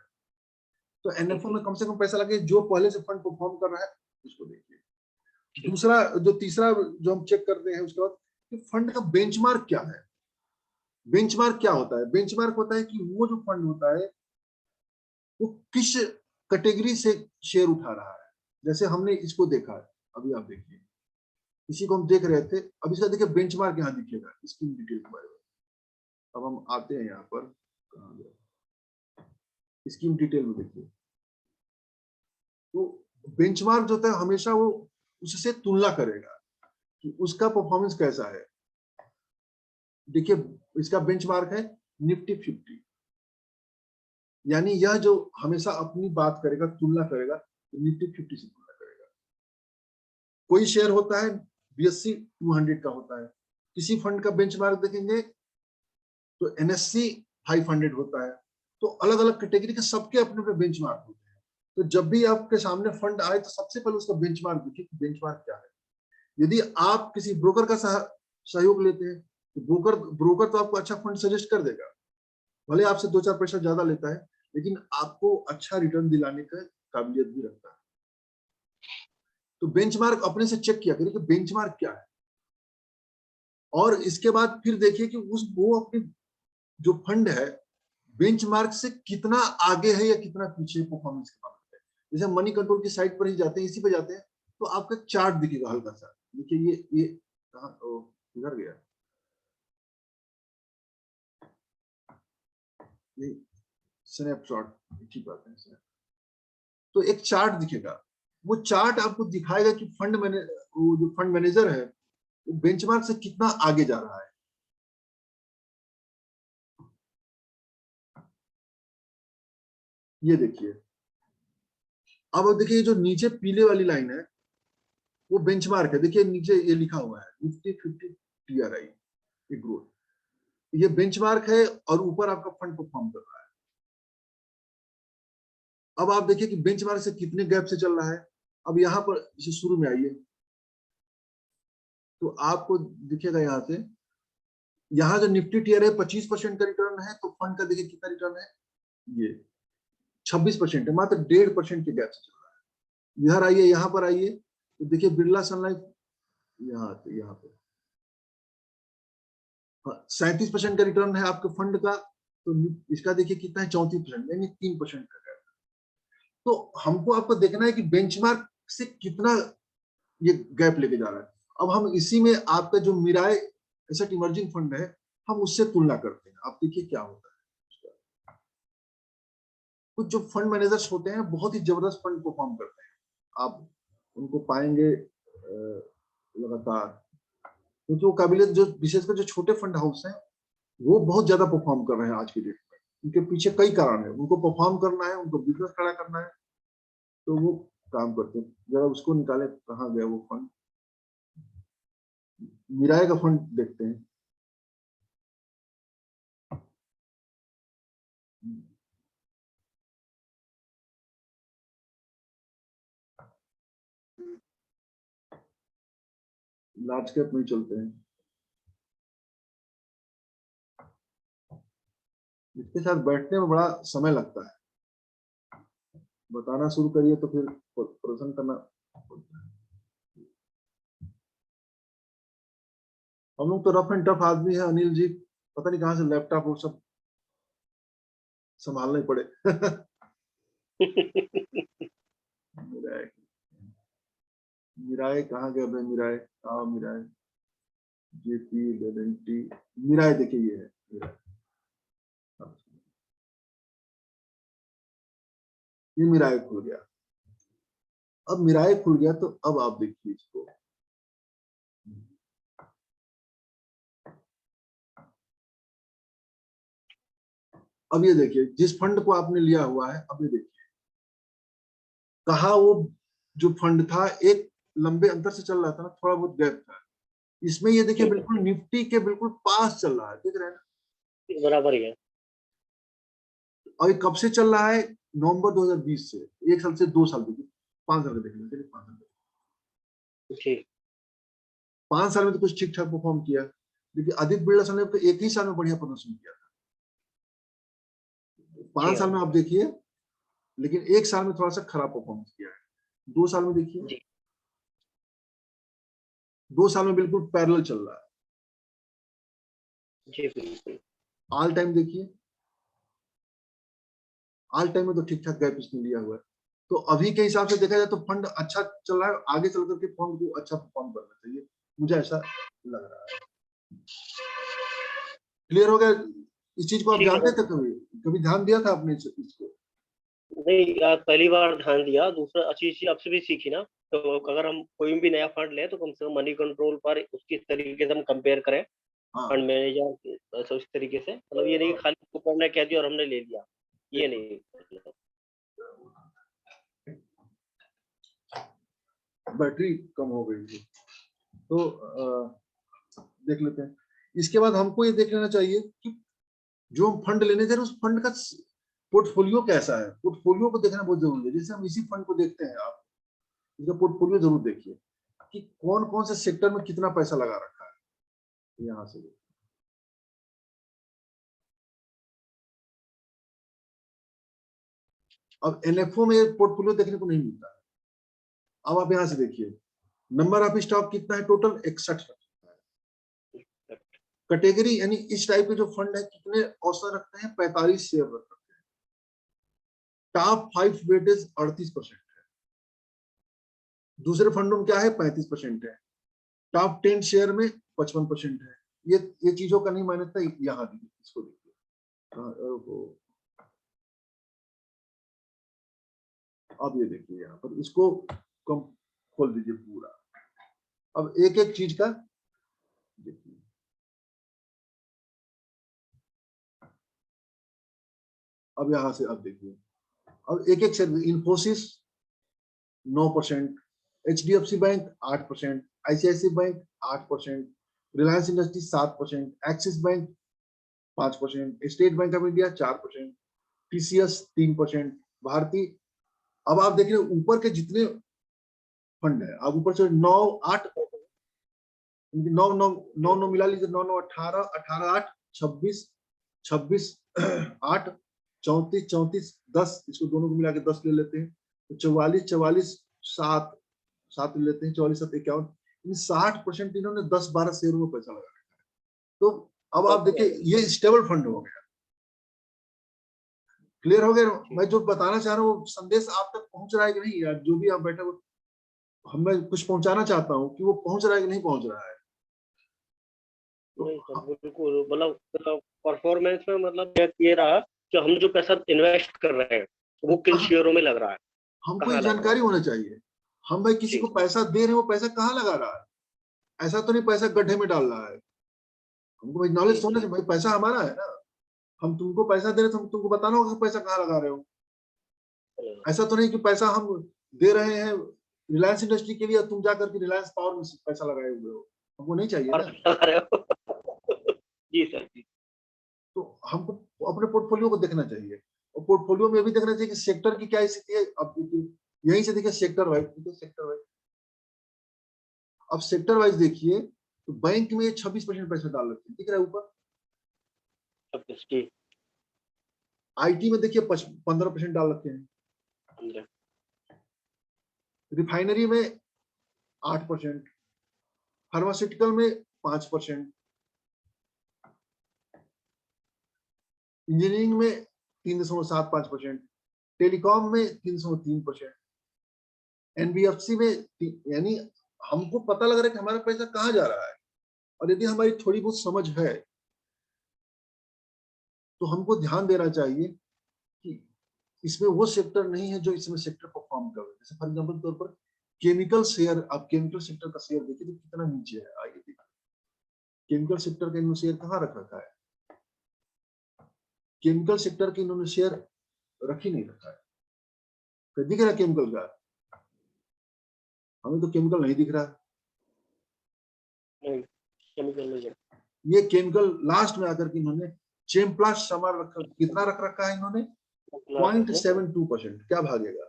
तो एनएफओ में कम से कम पैसा लगे, जो पहले से फंड परफॉर्म कर रहा है उसको देखिए। दूसरा जो तीसरा जो हम चेक करते हैं उसके बाद कि फंड का बेंचमार्क क्या है। बेंचमार्क क्या होता है? बेंचमार्क होता है कि वो जो फंड होता है वो किस कैटेगरी से शेयर उठा रहा है। जैसे हमने इसको देखा है, अभी आप देखिए, इसी को हम देख रहे थे, अब इसका देखिए बेंचमार्क यहाँ दिखेगा स्कीम डिटेल के बारे में। अब हम आते हैं यहाँ पर, कहाँ गया, स्कीम डिटेल में देखिए। तो बेंचमार्क जो होता है हमेशा वो उससे तुलना करेगा कि उसका परफॉर्मेंस कैसा है। देखिए इसका बेंचमार्क है निफ्टी 50, यानी यह जो हमेशा अपनी बात करेगा, तुलना करेगा, तो निफ्टी 50 से तुलना करेगा। कोई शेयर होता है बीएससी 200 का होता है, किसी फंड का बेंचमार्क देखेंगे तो एनएससी 500 होता है। तो अलग अलग कैटेगरी के सबके अपने अपने बेंचमार्क होते हैं। तो जब भी आपके सामने फंड आए तो सबसे पहले उसका बेंचमार्क देखिए कि बेंचमार्क क्या है। यदि आप किसी ब्रोकर का सहयोग लेते हैं तो ब्रोकर तो आपको अच्छा फंड सजेस्ट कर देगा, भले आपसे 2-4 पैसा ज्यादा लेता है, लेकिन आपको अच्छा रिटर्न दिलाने का काबिलियत भी रखता है। तो बेंचमार्क अपने से चेक किया करिए कि बेंचमार्क क्या है, और इसके बाद फिर देखिए कि वो अपनी जो फंड है बेंचमार्क से कितना आगे है या कितना पीछे परफॉर्मेंस के मामले में। जैसे मनी कंट्रोल की साइट पर ही जाते हैं, इसी पे जाते हैं, तो आपका चार्ट दिखेगा हल्का सा। देखिए ये कहाँ इधर गया, ये स्नैपशॉट, ठीक बात है। तो एक चार्ट दिखेगा, वो चार्ट आपको दिखाएगा कि वो जो फंड मैनेजर है वो बेंचमार्क से कितना आगे जा रहा है। ये देखिए, अब देखिए जो नीचे पीले वाली लाइन है वो बेंचमार्क है। देखिए नीचे ये लिखा हुआ है निफ्टी 50 TRI, ये ग्रोथ, ये बेंचमार्क है, और ऊपर आपका फंड परफॉर्म कर रहा है। अब आप देखिए कि बेंचमार्क से कितने गैप से चल रहा है। अब यहाँ पर इसे शुरू में आइए तो आपको दिखेगा यहाँ से, यहाँ जो निफ्टी टीआरआई 25% का रिटर्न है, तो फंड का देखिए कितना रिटर्न है, ये 26% है, मात्र 1.5% के गैप से चल रहा है। इधर आइए, यहाँ पर आइए तो देखिए बिरला सन लाइफ यहाँ पे 37% का रिटर्न है आपके फंड का, तो इसका देखिए कितना है 34%, यानी 3% का गैप। तो हमको आपको देखना है कि बेंचमार्क से कितना ये गैप लेके जा रहा है। अब हम इसी में आपका जो मिराय एसेट इमर्जिंग फंड है, हम उससे तुलना करते हैं। आप देखिए क्या होता है। कुछ जो फंड मैनेजर्स होते हैं बहुत ही जबरदस्त फंड परफॉर्म करते हैं, आप उनको पाएंगे लगातार, क्योंकि वो काबिलियत, जो विशेषकर जो छोटे फंड हाउस हैं वो बहुत ज्यादा परफॉर्म कर रहे हैं आज की डेट में। उनके पीछे कई कारण है, उनको परफॉर्म करना है, उनको बिजनेस खड़ा करना है, तो वो काम करते हैं। जरा उसको निकाले, कहाँ गया वो फंड, मिराय का फंड देखते हैं। लार्ज कैप में चलते हैं, इसके साथ बैठने में बड़ा समय लगता है, बताना शुरू करिए तो फिर प्रदर्शन करना पड़ता है। हम लोग तो रफ एंड टफ आदमी है अनिल जी, पता नहीं कहाँ से लैपटॉप वो सब संभालने पड़े। मिराय कहाँ गया भाई, मिराय मिराय JP 11T मिराय, देखिए ये है मिराय, ये मिराय खुल गया। अब मिराय खुल गया तो अब आप देखिए इसको, अब ये देखिए जिस फंड को आपने लिया हुआ है, अब ये देखिए कहा वो जो फंड था एक लंबे अंतर से चल रहा था ना, थोड़ा बहुत गैप था, इसमें ये देखिए बिल्कुल निफ्टी के बिल्कुल पास चल रहा है, देख रहे हैं ना, बराबर ही है। और ये कब से चल रहा है? नवंबर 2020 से, 1 साल से 2 साल, देखिए 5 साल का देख लीजिए, 5 साल जी 5 साल में तो कुछ ठीक ठाक परफॉर्म किया, लेकिन आदित्य बिरला ने तो एक ही साल में बढ़िया प्रदर्शन किया था। 5 जी साल हाँ में आप देखिए, लेकिन 1 साल में थोड़ा सा खराब परफॉर्मेंस किया है। 2 साल में देखिए, जी 2 साल में बिल्कुल पैरेलल चल रहा है। जी बिल्कुल। ऑल टाइम देखिए, ऑल टाइम में तो ठीक ठाक गैप इसने लिया हुआ है। तो अभी के हिसाब से देखा जाए तो फंड अच्छा चल रहा है, आगे चल करके फंड को अच्छा परफॉर्म करना चाहिए, मुझे ऐसा लग रहा है। क्लियर हो गया? इस चीज को आप ठीक है जानते थे? कभी कभी ध्यान दिया था आपने इसको? नहीं यार, पहली बार ध्यान दिया। दूसरा अच्छी चीज आपसे भी सीखी ना, तो अगर हम कोई भी नया फंड लें तो कम से कम मनी कंट्रोल पर उसकी तरीके से हम कंपेयर करें हाँ, फंड मैनेजर, तो इस तरीके से मतलब ये नहीं कि खाली ऊपर ने कह दिया और हमने ले लिया, ये नहीं। बैटरी कम हो गई थी तो देख लेते हैं। इसके बाद हमको ये देख लेना चाहिए कि जो हम फंड लेने जा रहे हैं उस फंड का पोर्टफोलियो कैसा है। पोर्टफोलियो को देखना बहुत जरूरी है। जैसे हम इसी फंड को देखते हैं, आप इसका पोर्टफोलियो जरूर देखिए कि कौन कौन से सेक्टर में कितना पैसा लगा रखा है। यहाँ से अब एनएफओ में पोर्टफोलियो देखने को नहीं मिलता है। अब आप यहाँ से देखिए, नंबर ऑफ स्टॉक कितना है? टोटल 61 है। कैटेगरी यानी इस टाइप के जो फंड है कितने औसत रखते हैं? 45 शेयर रखते हैं। टॉप 5 वेटेज 38% है। दूसरे फंडों में क्या है? 35% है। टॉप 10 शेयर में 55% है। ये चीजों का नहीं मान्यता। यहाँ देखिए, इसको देखिए, अब ये देखिए यहाँ पर, इसको कम खोल दीजिए पूरा। अब एक एक चीज का देखिए, अब यहां से अब देखिए, अब एक एक share. Infosys 9%, HDFC bank 8%, ICICI bank 8%, Reliance industry 7%, axis bank 5%, state bank of India 4%, TCS 3%, भारतीय। अब आप देख रहे हैं ऊपर के जितने फंड है, आप ऊपर से 9 8 9 9 9 9 मिला लीजिए, 9 9 18 18 8 26 26 8 34 34 10, इसको दोनों को मिला के 10 ले लेते हैं तो 44 44 7 7 ले लेते हैं, 44 7 51। इन 60% इन्होंने 10-12 शेयरों में पैसा लगा रखा है। तो अब आप देखिए, ये स्टेबल फंड हो गया। क्लियर हो गया? मैं जो बताना चाह रहा हूँ संदेश आप तक पहुंच रहा है कि नहीं? यार जो भी आप बैठे हो, मैं कुछ पहुंचाना चाहता हूँ कि वो पहुंच रहा है कि नहीं पहुंच रहा है। नहीं तो सर बिल्कुल, मतलब परफॉर्मेंस में मतलब ये रहा कि हम जो पैसा इन्वेस्ट कर रहे हैं वो किन शेयरों में लग रहा है, हमको ये कहाँ लग रहा जानकारी है। होना चाहिए। हम भाई किसी जी को पैसा दे रहे हैं, वो पैसा कहाँ लगा रहा है। ऐसा तो नहीं पैसा गड्ढे में डाल रहा है। हमको भाई जी नॉलेज होना जी। चाहिए, भाई पैसा हमारा है ना। हम तुमको पैसा दे रहे, तो हम तुमको बताना होगा कि पैसा कहाँ लगा रहे हो। ऐसा तो नहीं कि पैसा हम दे रहे हैं रिलायंस इंडस्ट्री के लिए, तुम जाकर के रिलायंस पावर में पैसा लगाए हुए हो। हमको नहीं चाहिए और ना। लगा रहे हो जी सर जी। तो हमको अपने पोर्टफोलियो को देखना चाहिए, और पोर्टफोलियो में भी देखना चाहिए कि सेक्टर की क्या स्थिति है। अब देखिए, यहीं से देखिए सेक्टर वाइज, सेक्टर वाइज। अब सेक्टर वाइज देखिए तो बैंक में 26% पैसा डाल रखे हैं, दिख रहा है ऊपर। सब कुछ जी। IT में देखिए 15% डाल रखे हैं। अंदर रिफाइनरी में 8%, फार्मास्यूटिकल में 5%, इंजीनियरिंग में 3.75%, टेलीकॉम में 3.3%, NBFC में यानी हमको पता लग रहा है कि हमारा पैसा कहाँ जा रहा है। और यदि हमारी थोड़ी बहुत समझ है तो हमको ध्यान देना चाहिए कि इसमें वो सेक्टर नहीं है जो इसमें सेक्टर परफॉर्म कर रहे हैं। जैसे फॉर एग्जाम्पल तौर पर केमिकल शेयर, आप केमिकल सेक्टर का शेयर देखिए तो कितना नीचे है। आइए देखिए केमिकल सेक्टर का इन्होंने शेयर कहाँ रख रखा है। केमिकल सेक्टर के इन्होंने शेयर रख ही नहीं रखा है। तो दिख रहा है केमिकल का? हमें तो केमिकल नहीं दिख रहा है। नहीं, केमिकल नहीं है। ये केमिकल लास्ट में आकर के इन्होंने चेम्प्लास्ट सामान रखा, कितना रख रखा है इन्होंने 0.72%, क्या भागेगा।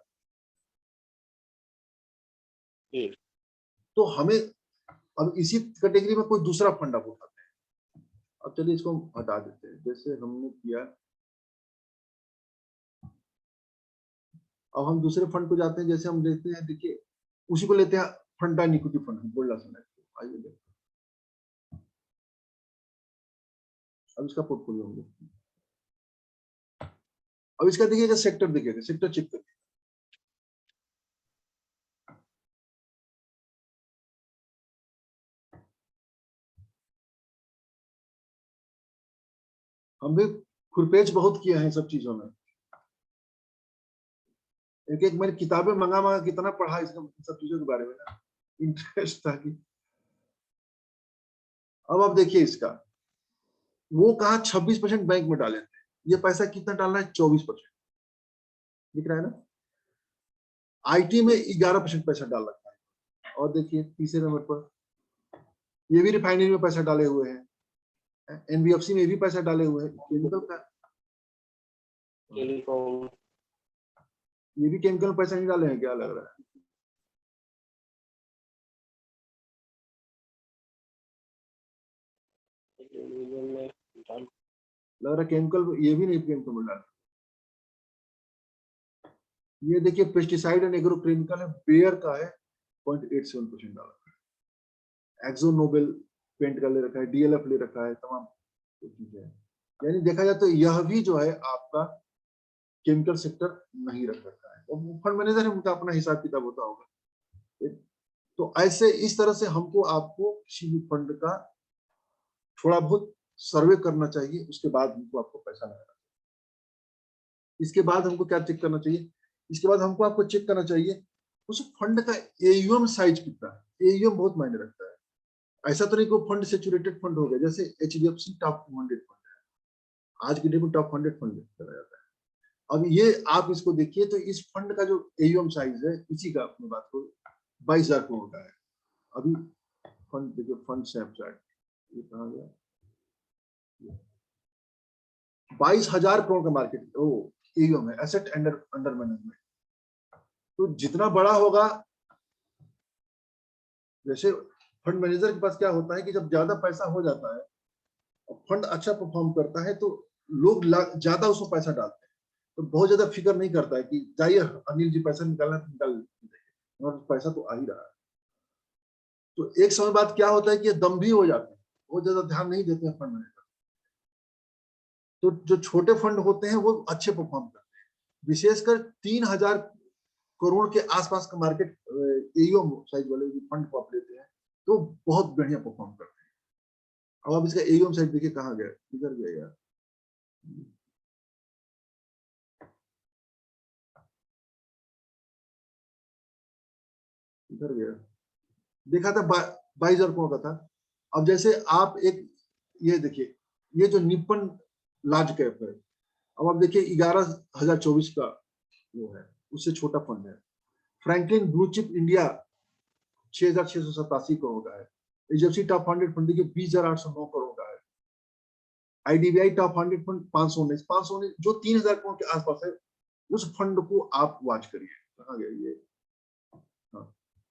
तो हमें अब इसी कैटेगरी में कोई दूसरा फंड आप उठाते हैं। अब चलिए इसको हम हटा देते हैं, जैसे हमने किया। अब हम दूसरे फंड को जाते हैं, जैसे हम लेते हैं, देखिए उसी को लेते हैं फंडा इक्विटी फंड, बोला सुना। आइए देखिए अब इसका पोर्टफोलियो होंगे। अब इसका देखिएगा सेक्टर, देखिएगा सेक्टर चेक करिए। हम भी खुरपेच बहुत किए हैं सब चीजों में, एक एक मैंने किताबें मंगा कितना पढ़ा इसका, सब चीजों के बारे में ना, इंटरेस्ट था कि। अब आप देखिए इसका, वो कहा 26% बैंक में डाले थे, ये पैसा कितना डाल रहा है 24%, दिख रहा है ना। आईटी में 11% पैसा डाल रखा है। और देखिए तीसरे नंबर पर ये भी रिफाइनरी में पैसा डाले हुए हैं, एनबीएफसी में भी पैसा डाले हुए हैं, केमिकल का टेलीकॉम, ये भी केमिकल पैसा नहीं डाले हैं, क्या लग रहा है। में डाल, लग रहा है केमिकल, ये भी नहीं केमिकल में डाला। ये देखिए पेस्टिसाइड एंड एग्रो केमिकल है, बेयर का है 0.87% डाला। एक्सो नोबेल पेंट का ले रखा है, डीएलएफ ले रखा है, तमाम चीजें। यानी देखा जाए तो यह भी जो है आपका केमिकल सेक्टर नहीं रख रखा है, और फंड मैनेजर है, उनका अपना हिसाब किताब होता होगा। तो ऐसे इस तरह से हमको आपको किसी भी फंड का थोड़ा बहुत सर्वे करना चाहिए, उसके बाद हमको आपको पैसा लगाना चाहिए। इसके बाद हमको क्या चेक करना चाहिए, इसके बाद हमको आपको चेक करना चाहिए उस फंड का एयूएम साइज कितना है। एयूएम बहुत मायने रखता है। ऐसा तो नहीं कोई फंड सेचुरेटेड फंड हो गया, जैसे एचडीएफसी टॉप 200 फंड है, आज की डेट में टॉप 100 फंड चला जाता है। अब ये आप इसको देखिए तो इस फंड का जो एयूएम साइज है, इसी का अपनी बात को 22,000 करोड़ का है। अभी फंड देखिए, फंड स्नैपशॉट ये कहा गया, 22,000 करोड़ का मार्केट ओ एयूएम है, एसेट अंडर मैनेजमेंट। तो जितना बड़ा होगा, जैसे फंड मैनेजर के पास क्या होता है कि जब ज्यादा पैसा हो जाता है और फंड अच्छा परफॉर्म करता है, तो लोग ज्यादा उसमें पैसा डालते हैं, तो बहुत ज्यादा फिक्र नहीं करता है कि जाइए अनिल जी पैसा निकालना है, निकाल देंगे, और पैसा तो आ ही रहा है। तो एक समय बाद क्या होता है कि ये दम भी हो जाते हैं, बहुत ज्यादा ध्यान नहीं देते हैं फंड मैनेजर। तो जो छोटे फंड होते हैं वो अच्छे परफॉर्म करते हैं, विशेषकर 3,000 करोड़ के आसपास का मार्केट एयूएम साइज वाले फंड को आप लेते हैं तो बहुत बढ़िया परफॉर्म करते हैं। अब आप इसका एयूएम साइज देखिए कहाँ गया, इधर गया यार, इधर गया, देखा था 22,000 करोड़ का था। अब जैसे आप एक ये देखिए, ये जो निप्पन लार्ज कैप है, अब आप देखिए 11,024 का वो है, उससे छोटा फंड है। Franklin blue chip India 6,687 crore का है। एचडीएफसी टॉप 100 फंड देखिए 20,809 करोड़ का है। आईडीबीआई टॉप 100 फंड 519 जो 3,000 करोड़ के आसपास है, उस फंड को आप वॉच करिए कहाँ गया ये।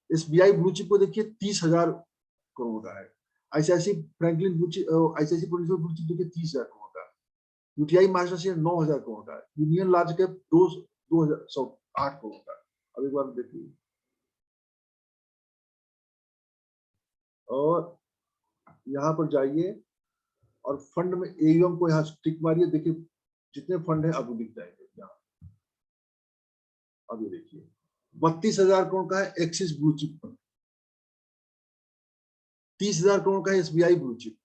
एसबीआई ब्लू चिप को देखिए 30,000 करोड़ का है। ICICI Franklin blue chip, ICICI producer blue chip देखिए 30,000 करोड़ का। यूटीआई मास्टर शेयर 9,000 करोड़ का है। यूनियन लार्ज कैप 2,8 करोड़ का। अब एक बार देखिए, और यहाँ पर जाइए और फंड में एयूएम को यहाँ टिक मारिए, देखिए जितने फंड है आपको दिख जाएंगे यहाँ। अब ये देखिए 32,000 करोड़ का है axis blue chip fund, 30,000 crore का है एसबीआई ब्लू चिप,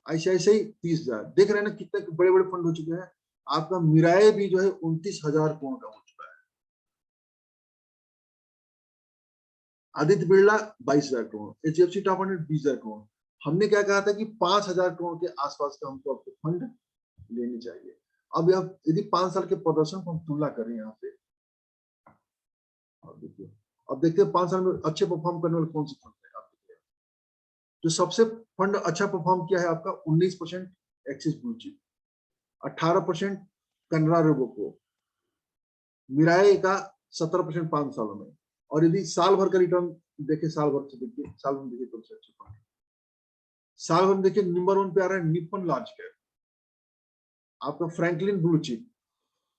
आईसीआईसीआई 30,000। देख रहे हैं ना कितने बड़े बड़े फंड हो चुके हैं। आपका मिराए भी जो है 29,000 करोड़ का हो चुका है। Aditya Birla 22,000 crore, HDFC top 100 20,000 crore. हमने क्या कहा था कि 5,000 करोड़ के आसपास का हमको आपको फंड लेनी चाहिए। अब यदि 5 साल के प्रदर्शन को हम तुलना करें यहाँ पे, और देखिए अब देखते हैं 5 साल में अच्छे परफॉर्म करने वाले कौन से फंड है आप देखिए। जो सबसे फंड अच्छा परफॉर्म किया है आपका 19% एक्सिस ब्लू चिप, 18% कनरा रोबोको, मिराए का 17% 5 सालों में। और यदि साल भर का रिटर्न देखे, साल भर से देखिए, साल भर देखिए कौन से अच्छे फंड, साल भर में देखिए नंबर 1 पे आ रहा है निप्पन लार्ज कैप, आपका फ्रैंकलिन ब्लू चिप।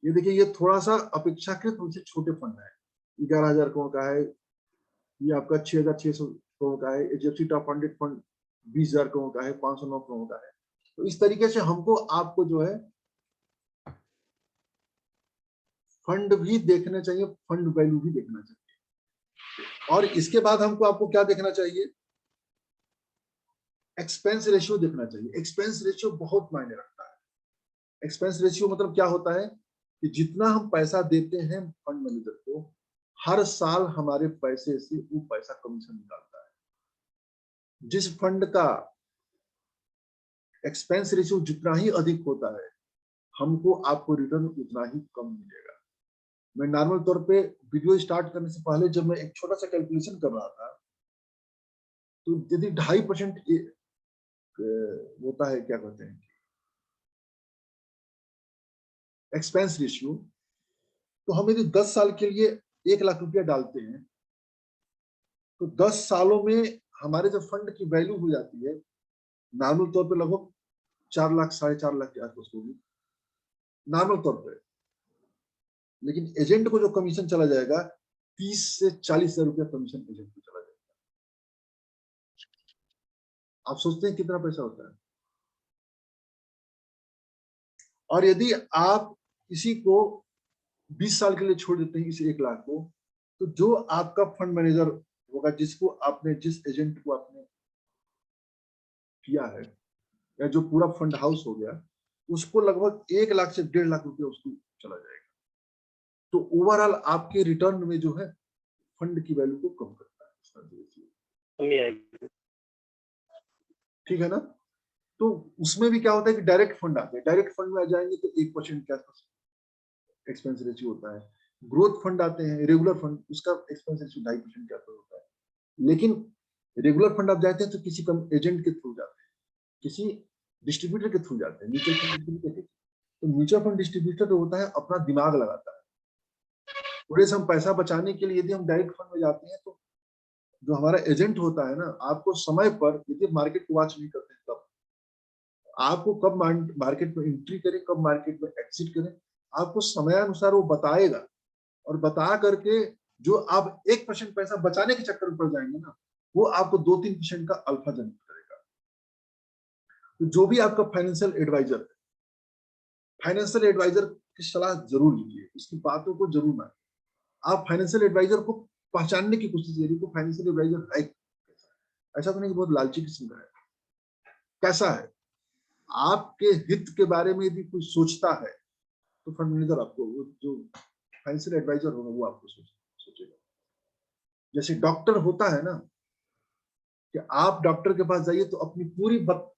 ये देखिए ये थोड़ा सा अपेक्षाकृत रूप से छोटे फंड है, 11,000 करोड़ का है, ये आपका 6,600 करोड़ का है। एचडीएफसी टॉप 100 फंड 20,000 करोड़ का है, 509 करोड़ का है। तो इस तरीके से हमको आपको जो है फंड भी देखना चाहिए, फंड वैल्यू भी देखना चाहिए। और इसके बाद हमको आपको क्या देखना चाहिए, एक्सपेंस रेशियो देखना चाहिए। एक्सपेंस रेशियो बहुत मायने रखता है। एक्सपेंस रेशियो मतलब क्या होता है कि जितना हम पैसा देते हैं फंड मैनेजर को, हर साल हमारे पैसे से वो पैसा कमीशन निकालता है। जिस फंड का एक्सपेंस रेशियो जितना ही अधिक होता है, हमको आपको रिटर्न उतना ही कम मिलेगा। मैं नॉर्मल तौर पे वीडियो स्टार्ट करने से पहले जब मैं एक छोटा सा कैलकुलेशन कर रहा था, तो यदि 2.5% होता है, क्या कहते हैं, एक्सपेंस रेशियो, तो हम यदि 10 साल के लिए 1 लाख रुपया डालते हैं, तो 10 सालों में हमारे जो फंड की वैल्यू हो जाती है नॉर्मल तौर पे लगभग 4 लाख 4.5 लाख के आसपास होगी नॉर्मल तौर पे। लेकिन एजेंट को जो कमीशन चला जाएगा 30 से 40,000 रुपया कमीशन एजेंट को चला जाएगा। आप सोचते हैं कितना पैसा होता है। और यदि आप किसी को 20 साल के लिए छोड़ देते हैं इस 1 लाख को, तो जो आपका फंड मैनेजर होगा, जिसको आपने, जिस एजेंट को आपने किया है, या जो पूरा फंड हाउस हो गया, उसको लगभग 1 लाख से 1.5 लाख रुपया उसको चला जाएगा। तो ओवरऑल आपके रिटर्न में जो है फंड की वैल्यू को कम करता है। ठीक है ना। तो उसमें भी क्या होता है कि डायरेक्ट फंड आते हैं, डायरेक्ट फंड में आ जाएंगे तो 1% के आसपास एक्सपेंस रेशियो होता है। ग्रोथ फंड आते हैं, रेगुलर फंड, उसका एक्सपेंस रेशियो 2.5% के आसपास होता है। लेकिन रेगुलर फंड आप जाते हैं तो किसी कम एजेंट के थ्रू जाते हैं, किसी डिस्ट्रीब्यूटर के थ्रू जाते हैं, म्यूचुअल फंड डिस्ट्रीब्यूटर। तो म्यूचुअल फंड डिस्ट्रीब्यूटर जो होता है अपना दिमाग लगाता है। थोड़े से हम पैसा बचाने के लिए यदि हम डायरेक्ट फंड में जाते हैं, तो जो हमारा एजेंट होता है ना, आपको समय पर, यदि मार्केट को वॉच नहीं करते तब आपको कब मार्केट में एंट्री करें, कब मार्केट में एग्जिट करें, आपको समयानुसार वो बताएगा। और बता करके जो आप 1% पैसा बचाने के चक्कर में पड़ जाएंगे ना, वो आपको 2-3% का अल्फा जनरेट करेगा। तो जो भी आपका फाइनेंशियल एडवाइजर है, फाइनेंशियल एडवाइजर की सलाह जरूर लीजिए, उसकी बातों को जरूर मानिए। आप फाइनेंशियल एडवाइजर को पहचानने की कोशिश करिए कि फाइनेंशियल एडवाइजर है ऐसा तो नहीं कि बहुत लालची किस्म का है, कैसा है। आपके हित के बारे में यदि कोई सोचता है तो फंड मैनेजर आपको, जो फाइनेंशियल एडवाइजर होगा वो आपको सोचेगा। जैसे डॉक्टर होता है ना, कि आप डॉक्टर के पास जाइए तो अपनी पूरी बात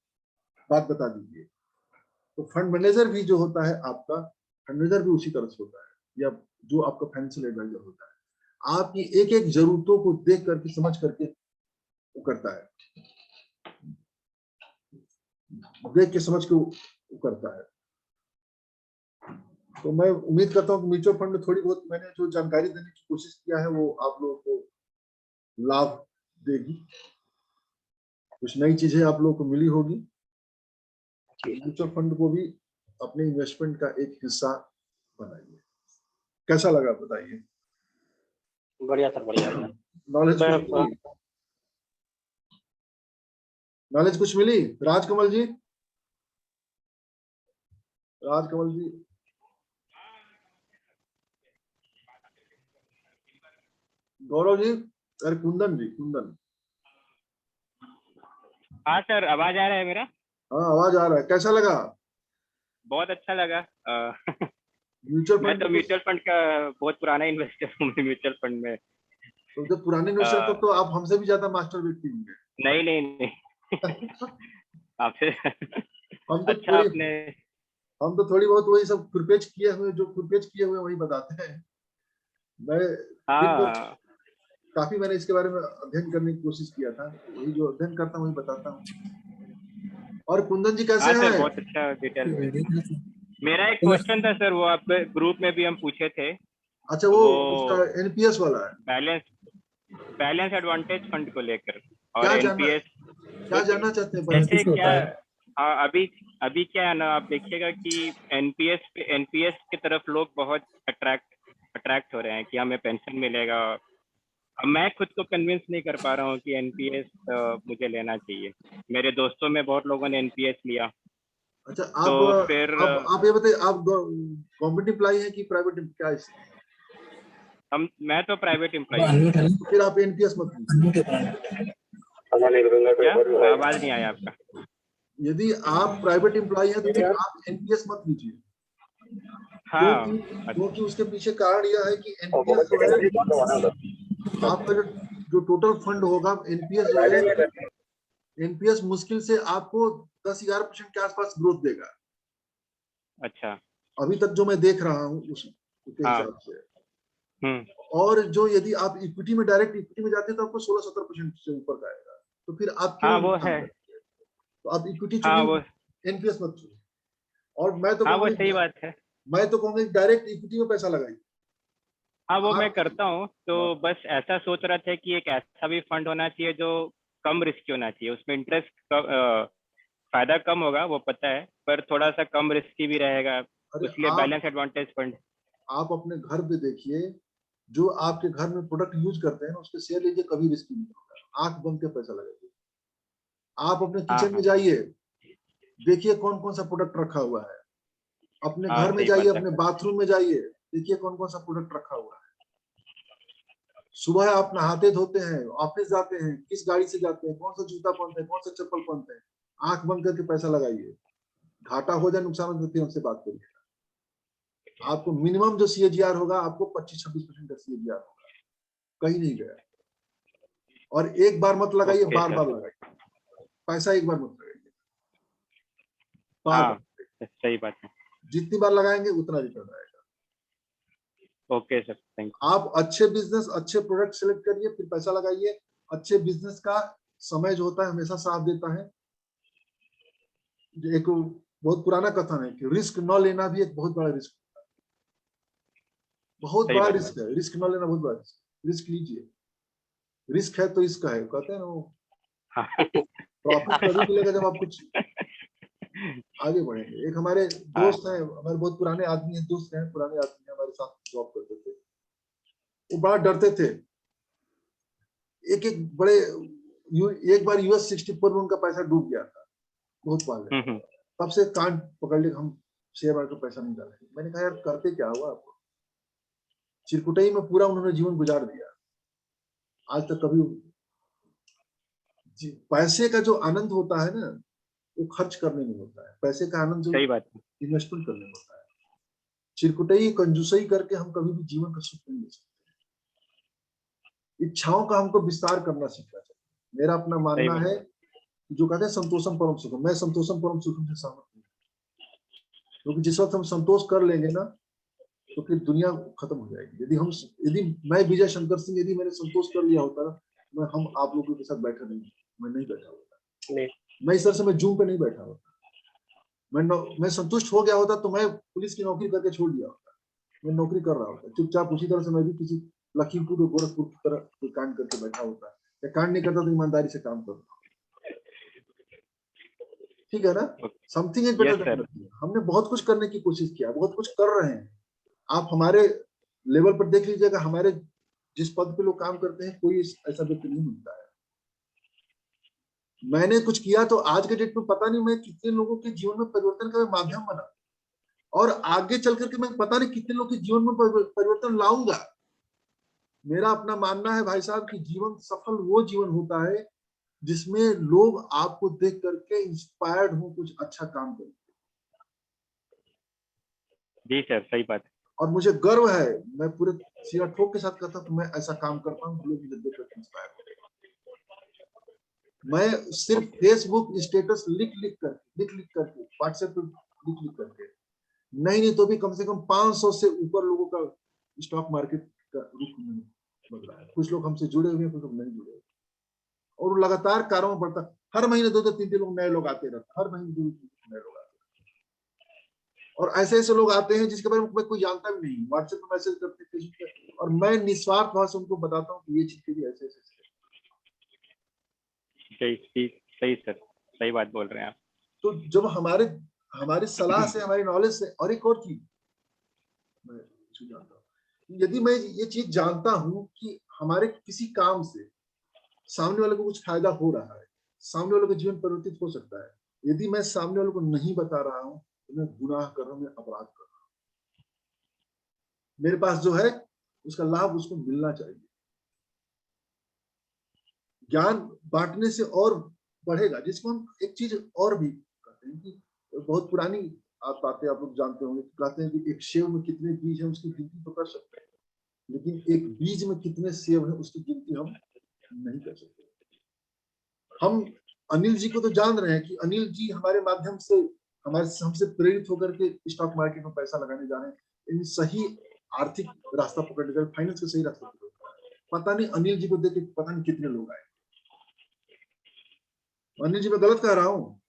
बता दीजिए, तो फंड मैनेजर भी जो होता है आपका, फंड मैनेजर भी उसी तरह से होता है, या जो आपका फाइनेंशियल एडवाइजर होता है, आपकी एक एक जरूरतों को देख करके, समझ करके वो करता है, देख के समझ के वो करता है। तो मैं उम्मीद करता हूँ कि म्यूचुअल फंड में थोड़ी बहुत मैंने जो जानकारी देने की कोशिश किया है वो आप लोगों को लाभ देगी, कुछ नई चीजें आप लोगों को मिली होगी। म्यूचुअल फंड को भी अपने इन्वेस्टमेंट का एक हिस्सा बनाइए। कैसा लगा बताइए? बढ़िया सर, बढ़िया। नॉलेज कुछ मिली? राजकमल जी, राजकमल जी, गौरव जी, अरे कुंदन जी, कुंदन। हाँ सर, आवाज आ रहा है मेरा? हाँ आवाज आ रहा है। कैसा लगा? बहुत अच्छा लगा। म्यूचुअल मैं फंड तो म्यूचुअल फंड का बहुत पुराना इन्वेस्टर हूँ म्यूचुअल फंड में। तो जब पुराने इन्वेस्टर तो आप हमसे भी ज्यादा मास्टर व्यक्ति होंगे। नहीं नहीं नहीं आपसे हम तो अच्छा आपने, हम तो थोड़ी बहुत वही सब खुरपेच किए हुए, जो खुरपेच किए हुए वही बताते हैं। मैं दिन भर हाँ काफी मैंने इसके बारे में अध्ययन करने की कोशिश किया था, वही जो अध्ययन करता हूँ वही बताता हूँ। और कुंदन जी कैसे हाँ सर, हैं? बहुत अच्छा डिटेल में। मेरा एक क्वेश्चन था सर, वो आप ग्रुप में भी हम पूछे थे, अच्छा, वो उसका एनपीएस वाला है, बैलेंस एडवांटेज फंड को लेकर और क्या जानना एनपीएस। क्या जानना चाहते हैं जैसे पहले? क्या, हाँ, अभी क्या है ना, आप देखिएगा कि एनपीएस की तरफ लोग बहुत अट्रैक्ट हो रहे हैं कि हमें पेंशन मिलेगा। अब मैं खुद को कन्विंस नहीं कर पा रहा हूँ कि एनपीएस मुझे लेना चाहिए। मेरे दोस्तों में बहुत लोगों ने एनपीएस लिया। अच्छा, तो फिर आप ये बताइए, आप गवर्नमेंट एम्प्लॉई हैं कि प्राइवेट, क्या है? मैं तो प्राइवेट एम्प्लॉई हूँ। तो फिर आप एनपीएस मत लीजिए। क्या आवाज नहीं आया आपका? यदि आप प्राइवेट एम्प्लॉई हैं तो फिर आप एनपीएस मत लीजिए, हाँ, क्योंकि उसके पीछे कारण यह है कि एनपीएस जो है, आपका जो टोटल फंड होगा, एनपीएस जो है, एनपीएस मुश्किल से आपको 10-11% के आसपास ग्रोथ देगा। अच्छा, अभी तक जो मैं देख रहा हूँ उसके हाँ, हिसाब से। और जो यदि आप इक्विटी में, डायरेक्ट इक्विटी में जाते हैं तो आपको 16-17% से ऊपर का आएगा। तो फिर आप क्यों हाँ वो नुकसान है, करेंगे? तो आप इक्विटी हाँ चुनिए, वो, एनपीएस मत चुनिए। और मैं तो हाँ वो कहूँगा सही बात है। डायरेक्ट इक्विटी में पैसा लगाइए। हाँ वो मैं आप करता हूँ, तो बस ऐसा सोच रहा था कि एक ऐसा भी फंड होना चाहिए जो कम रिस्की होना चाहिए, उसमें इंटरेस्ट फायदा कम होगा वो पता है, पर थोड़ा सा कम रिस्की भी रहेगा, अरे इसलिए बैलेंस एडवांटेज फंड। आप अपने घर पे देखिए, जो आपके घर में प्रोडक्ट यूज करते हैं ना, उसके शेयर लीजिए, कभी रिस्क नहीं होगा। आंख बंद के पैसा लगाइए। आप अपने हाँ किचन में हाँ जाइए, देखिए कौन कौन सा प्रोडक्ट रखा हुआ है। अपने हाँ, घर में सही जाइए, बात है। अपने बाथरूम में जाइए, देखिए कौन कौन सा प्रोडक्ट रखा हुआ है। सुबह आप नहाते धोते हैं, ऑफिस जाते हैं, किस गाड़ी से जाते हैं, कौन सा जूता पहनते हैं, कौन सा चप्पल पहनते हैं। आंख बंद करके पैसा लगाइए। घाटा हो जाए, नुकसान हो जाए, फिर हमसे बात करिए। आपको मिनिमम जो सीएजीआर होगा, आपको 25-26% का सीएजीआर होगा, कहीं नहीं गया। और एक बार मत लगाइए, ओके बार बार सर। लगाइए। पैसा एक बार मत लगाइए, बार हाँ, बार। सही बात है। जितनी बार लगाएंगे उतना रिटर्न आएगा। ओके सर, थैंक आप अच्छे बिजनेस, अच्छे प्रोडक्ट सेलेक्ट करिए, फिर पैसा लगाइए। अच्छे बिजनेस का समय जो होता है हमेशा साथ देता है। एक बहुत पुराना कथन है कि रिस्क न लेना भी एक बहुत बड़ा रिस्क, बहुत सही बड़ा बात रिस्क है। रिस्क न लेना बहुत बड़ा रिस्क लीजिए। रिस्क है तो इसका है, कहते हैं ना वो। हाँ। प्रॉफिट तभी मिलेगा जब आप कुछ आगे बढ़ेंगे। एक हमारे हाँ, दोस्त हैं, हमारे बहुत पुराने आदमी हैं, दोस्त हैं, पुराने आदमी हमारे साथ जॉब करते थे। वो बड़ा डरते थे। एक बार यूएस 64 में उनका पैसा डूब गया था, बहुत पहले। हम्म, तब से कान पकड़ लिया, हम शेयर मार्केट में पैसा नहीं डालेंगे। मैंने कहा, यार करते क्या हुआ आपको? चिरकुटई में पूरा उन्होंने जीवन गुजार दिया। आज तक कभी पैसे का जो आनंद होता है ना, वो खर्च करने में होता है। पैसे का आनंद जो सही बात है। इन्वेस्टमेंट करने में होता है। चिरकुटई कंजूसई करके हम कभी भी जीवन का सुख नहीं ले सकते। इच्छाओं का हमको विस्तार करना सीखना चाहिए। मेरा अपना सही मानना बात। है, जो कहते हैं संतोषम परम सुखम, मैं संतोषम परम सुखम से सहमत हूँ। क्योंकि जिस वक्त हम संतोष कर लेंगे ना, तो फिर दुनिया खत्म हो जाएगी। यदि मैं विजय शंकर सिंह, यदि मैंने संतोष कर लिया होता ना, हम आप लोगों के साथ बैठा नहीं, मैं नहीं बैठा होता। नहीं। मैं इस तरह से मैं जूम पे नहीं बैठा होता। मैं संतुष्ट हो गया होता तो मैं पुलिस की नौकरी करके छोड़ दिया होता। मैं नौकरी कर रहा होता चुपचाप। उसी तरह से मैं भी किसी लखीमपुर और गोरखपुर की तरह कोई कांड करके बैठा होता। या कांड नहीं करता तो ईमानदारी से काम करता। ठीक है ना? Something is better yes than sir. Nothing. हमने बहुत कुछ करने की कोशिश किया, बहुत कुछ कर रहे हैं। आप हमारे लेवल पर देख लीजिएगा, हमारे जिस पद पे लोग काम करते हैं, कोई ऐसा व्यक्ति नहीं मिलता है। मैंने कुछ किया तो आज के डेट में पता नहीं मैं कितने लोगों के जीवन में परिवर्तन का माध्यम बना, और आगे चल करके मैं पता नहीं कितने लोग के जीवन में परिवर्तन लाऊंगा। मेरा अपना मानना है भाई साहब कि जीवन सफल वो जीवन होता है जिसमें लोग आपको देख करके इंस्पायर्ड हो कुछ अच्छा काम करें। जी सर, सही बात है। और मुझे गर्व है, मैं पूरे सिरा ठोक के साथ कहता हूं कि मैं ऐसा काम करता हूं, लोग मुझे देख करके इंस्पायर होते हैं। मैं सिर्फ फेसबुक स्टेटस लिख लिख करके, व्हाट्सएप पे लिख करके नहीं तो भी कम से कम 500 से ऊपर लोगों का स्टॉक मार्केट का रुख मैंने बदला है। कुछ लोग हमसे जुड़े हुए हैं, कुछ लोग नहीं जुड़े हुए, और वो लगातार कार्यों में बढ़ता। हर महीने 2-2 3-3 लोग नए लोग आते रहते, हर महीने 2-2 नए लोग आते, और ऐसे ऐसे लोग आते हैं जिसके बारे में कोई जानता भी नहीं। व्हाट्सएप पे मैसेज करते, फेसबुक पे, और मैं निस्वार्थ भाव से उनको बताता हूँ कि ये चीज के लिए ऐसे ऐसे। सही सर, सही बात बोल रहे हैं आप। तो जब हमारी सलाह से, हमारी नॉलेज से, और एक और चीज मैं जानता हूँ, यदि मैं ये चीज जानता हूँ कि हमारे किसी काम से सामने वाले को कुछ फायदा हो रहा है, सामने वाले का जीवन परिवर्तित हो सकता है, यदि मैं सामने वाले को नहीं बता रहा हूँ तो मैं गुनाह कर रहा हूँ, मैं अपराध कर रहा हूँ। मेरे पास जो है उसका लाभ उसको मिलना चाहिए। ज्ञान बांटने से और बढ़ेगा, जिसको हम एक चीज और भी कहते हैं कि बहुत पुरानी बातें आप लोग जानते होंगे, कहते हैं कि एक सेब में कितने बीज हैं उसकी गिनती तो कर सकते हैं, लेकिन एक बीज में कितने सेब हैं उसकी गिनती हम नहीं कर सकते। हम अनिल जी को तो जान रहे हैं कि अनिल जी हमारे माध्यम से, हमसे प्रेरित होकर के स्टॉक मार्केट में पैसा लगाने जा रहे हैं, इन सही आर्थिक रास्ता पकड़ने जा रहे हैं, फाइनेंस का सही रास्ता पकड़ने जा रहे हैं। पता नहीं अनिल जी को देख के पता नहीं कितने लोग आए। अनिल जी मैं गलत कह रहा हूँ?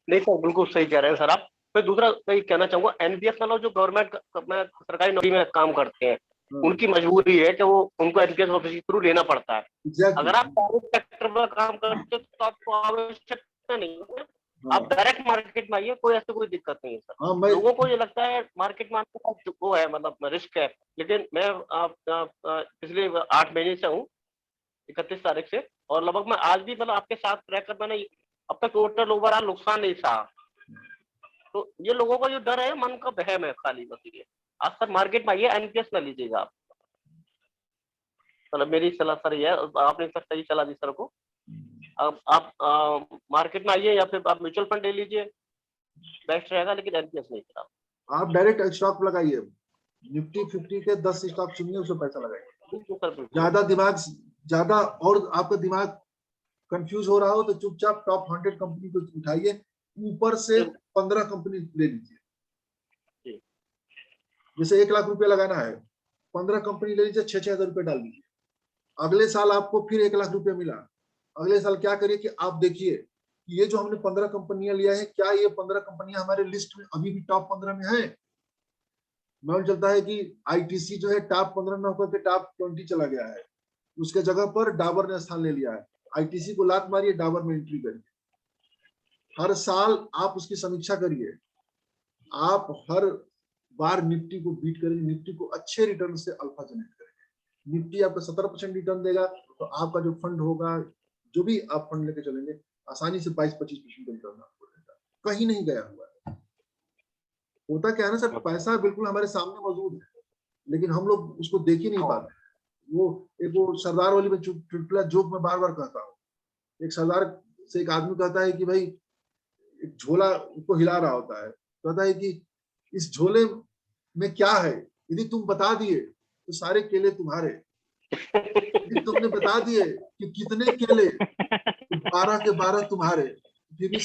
नहीं सर, बिल्कुल सही कह रहे हैं सर आप। मैं दूसरा मैं कहना चाहूंगा, एनपीएस वालों जो गवर्नमेंट में सरकारी नौकरी में काम करते हैं, उनकी मजबूरी है कि वो उनको एनपीएस ऑफिस के थ्रू लेना पड़ता है। अगर आप प्राइवेट सेक्टर में काम करते हो तो आपको आवश्यकता नहीं है, आप डायरेक्ट मार्केट में आइए, कोई ऐसे कोई दिक्कत नहीं है सर। लोगों को ये लगता है मार्केट में आने का वो है, मतलब रिस्क है, लेकिन मैं पिछले 8 महीने से हूँ, 31 तारीख से, और लगभग मैं आज भी मतलब आपके साथ रहकर मैंने अब तक टोटल ओवरऑल नुकसान नहीं सहा। तो ये लोगों का जो डर है, मन का वहम है खाली, बस ये। आज तक मार्केट में आइए, एनपीएस में लीजिएगा आप। मतलब मेरी सलाह सर ये है, आपने सर सही सलाह दी सर को। अब आप मार्केट में आइए या फिर आप म्यूचुअल फंड ले लीजिए, बेस्ट रहेगा, लेकिन एनपीएस नहीं सर। आप डायरेक्ट स्टॉक लगाइए, निफ्टी 50 के 10 स्टॉक चुनिए, उसमें पैसा लगाइए। ज्यादा और आपका दिमाग कंफ्यूज हो रहा हो तो चुपचाप टॉप 100 कंपनी को उठाइए, ऊपर से 15 कंपनी ले लीजिए। जैसे 1 लाख रुपया लगाना है, 15 कंपनी ले लीजिए, 6-6 हजार रुपये डाल दीजिए। अगले साल आपको फिर 1 लाख रुपया मिला, अगले साल क्या करिए कि आप देखिए कि ये जो हमने 15 कंपनियां लिया है, क्या ये 15 कंपनियां हमारे लिस्ट में अभी भी टॉप 15 में है? मालूम चलता है कि आईटीसी जो है टॉप 15 में होकर के टॉप 20 चला गया है, उसके जगह पर डाबर ने स्थान ले लिया है। आईटीसी को लात मारिए, डाबर में एंट्री करिए। हर साल आप उसकी समीक्षा करिए, आप हर बार निफ्टी को बीट करेंगे, निफ्टी को अच्छे रिटर्न से अल्फा जनरेट करेंगे। निफ्टी आपको 17% रिटर्न देगा, तो आपका जो फंड होगा, जो भी आप फंड लेके चलेंगे, आसानी से 22-25% रिटर्न आपको देगा, कहीं नहीं गया हुआ है। होता क्या है ना सर, पैसा बिल्कुल हमारे सामने मौजूद है, लेकिन हम लोग उसको देख ही नहीं पाते। वो सरदार वाली में चुटकुला जोक में बार बार कहता हूँ, एक सरदार से एक आदमी कहता है कि भाई एक झोला उसको हिला रहा होता है, कहता है कि इस झोले में क्या है, यदि तुम बता दिए तो सारे केले तुम्हारे, यदि तुमने बता दिए कि कितने केले, तो 12 के 12 तुम्हारे। फिर भी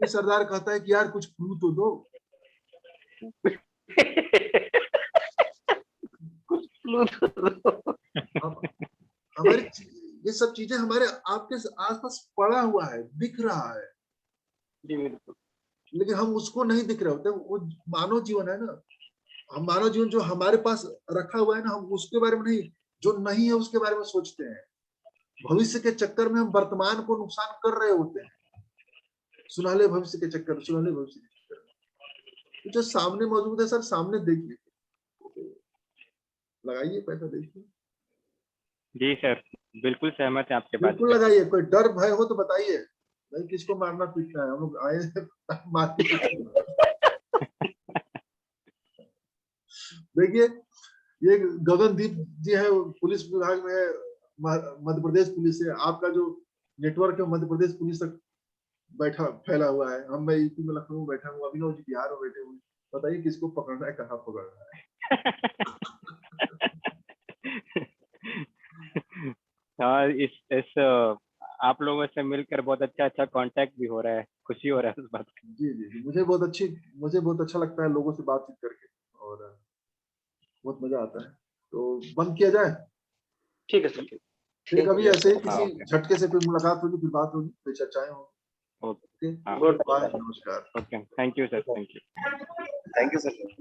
सरदार कहता है कि यार कुछ क्लू तो दो। हमारी ये सब चीजें हमारे आपके आसपास पड़ा हुआ है, दिख रहा है, लेकिन हम उसको नहीं दिख रहे होते। वो मानव जीवन है ना, हम मानव जीवन जो हमारे पास रखा हुआ है ना, हम उसके बारे में नहीं, जो नहीं है उसके बारे में सोचते हैं। भविष्य के चक्कर में हम वर्तमान को नुकसान कर रहे होते हैं, सुनहले भविष्य के चक्कर, सुनहले भविष्य के चक्कर में। जो सामने मौजूद है सर, सामने देखिए, लगाइए पैसा, देखिए। जी सर, बिल्कुल सहमत है आपके बात से। बिल्कुल लगाइए, कोई डर भय हो तो बताइए, नहीं किसको मारना पीटना है, हम लोग आए मारने। देखिए ये गगनदीप जी है, पुलिस विभाग में है, मध्य प्रदेश पुलिस है। आपका जो नेटवर्क है मध्य प्रदेश पुलिस तक बैठा फैला हुआ है। हम मैं यूपी में, लखनऊ में बैठा हूँ, अभिनव जी बिहार में बैठे हुए। बताइए किसको पकड़ना है, कहाँ पकड़ना है। हाँ, इस आप लोगों से मिलकर बहुत अच्छा कांटेक्ट भी हो रहा है, खुशी हो रहा है उस बात का। जी, मुझे बहुत अच्छा लगता है लोगों से बातचीत करके, और बहुत मजा आता है। तो बंद किया जाए, ठीक है सर, ठीक। फिर कभी ठीक है। ऐसे ही हाँ, किसी झटके से फिर मुलाकात होगी, फिर बात होगी, फिर चर्चाएं होंगी। ओके, हाँ, गुड बाय, नमस्कार। Okay, thank you sir, thank you. Thank you sir.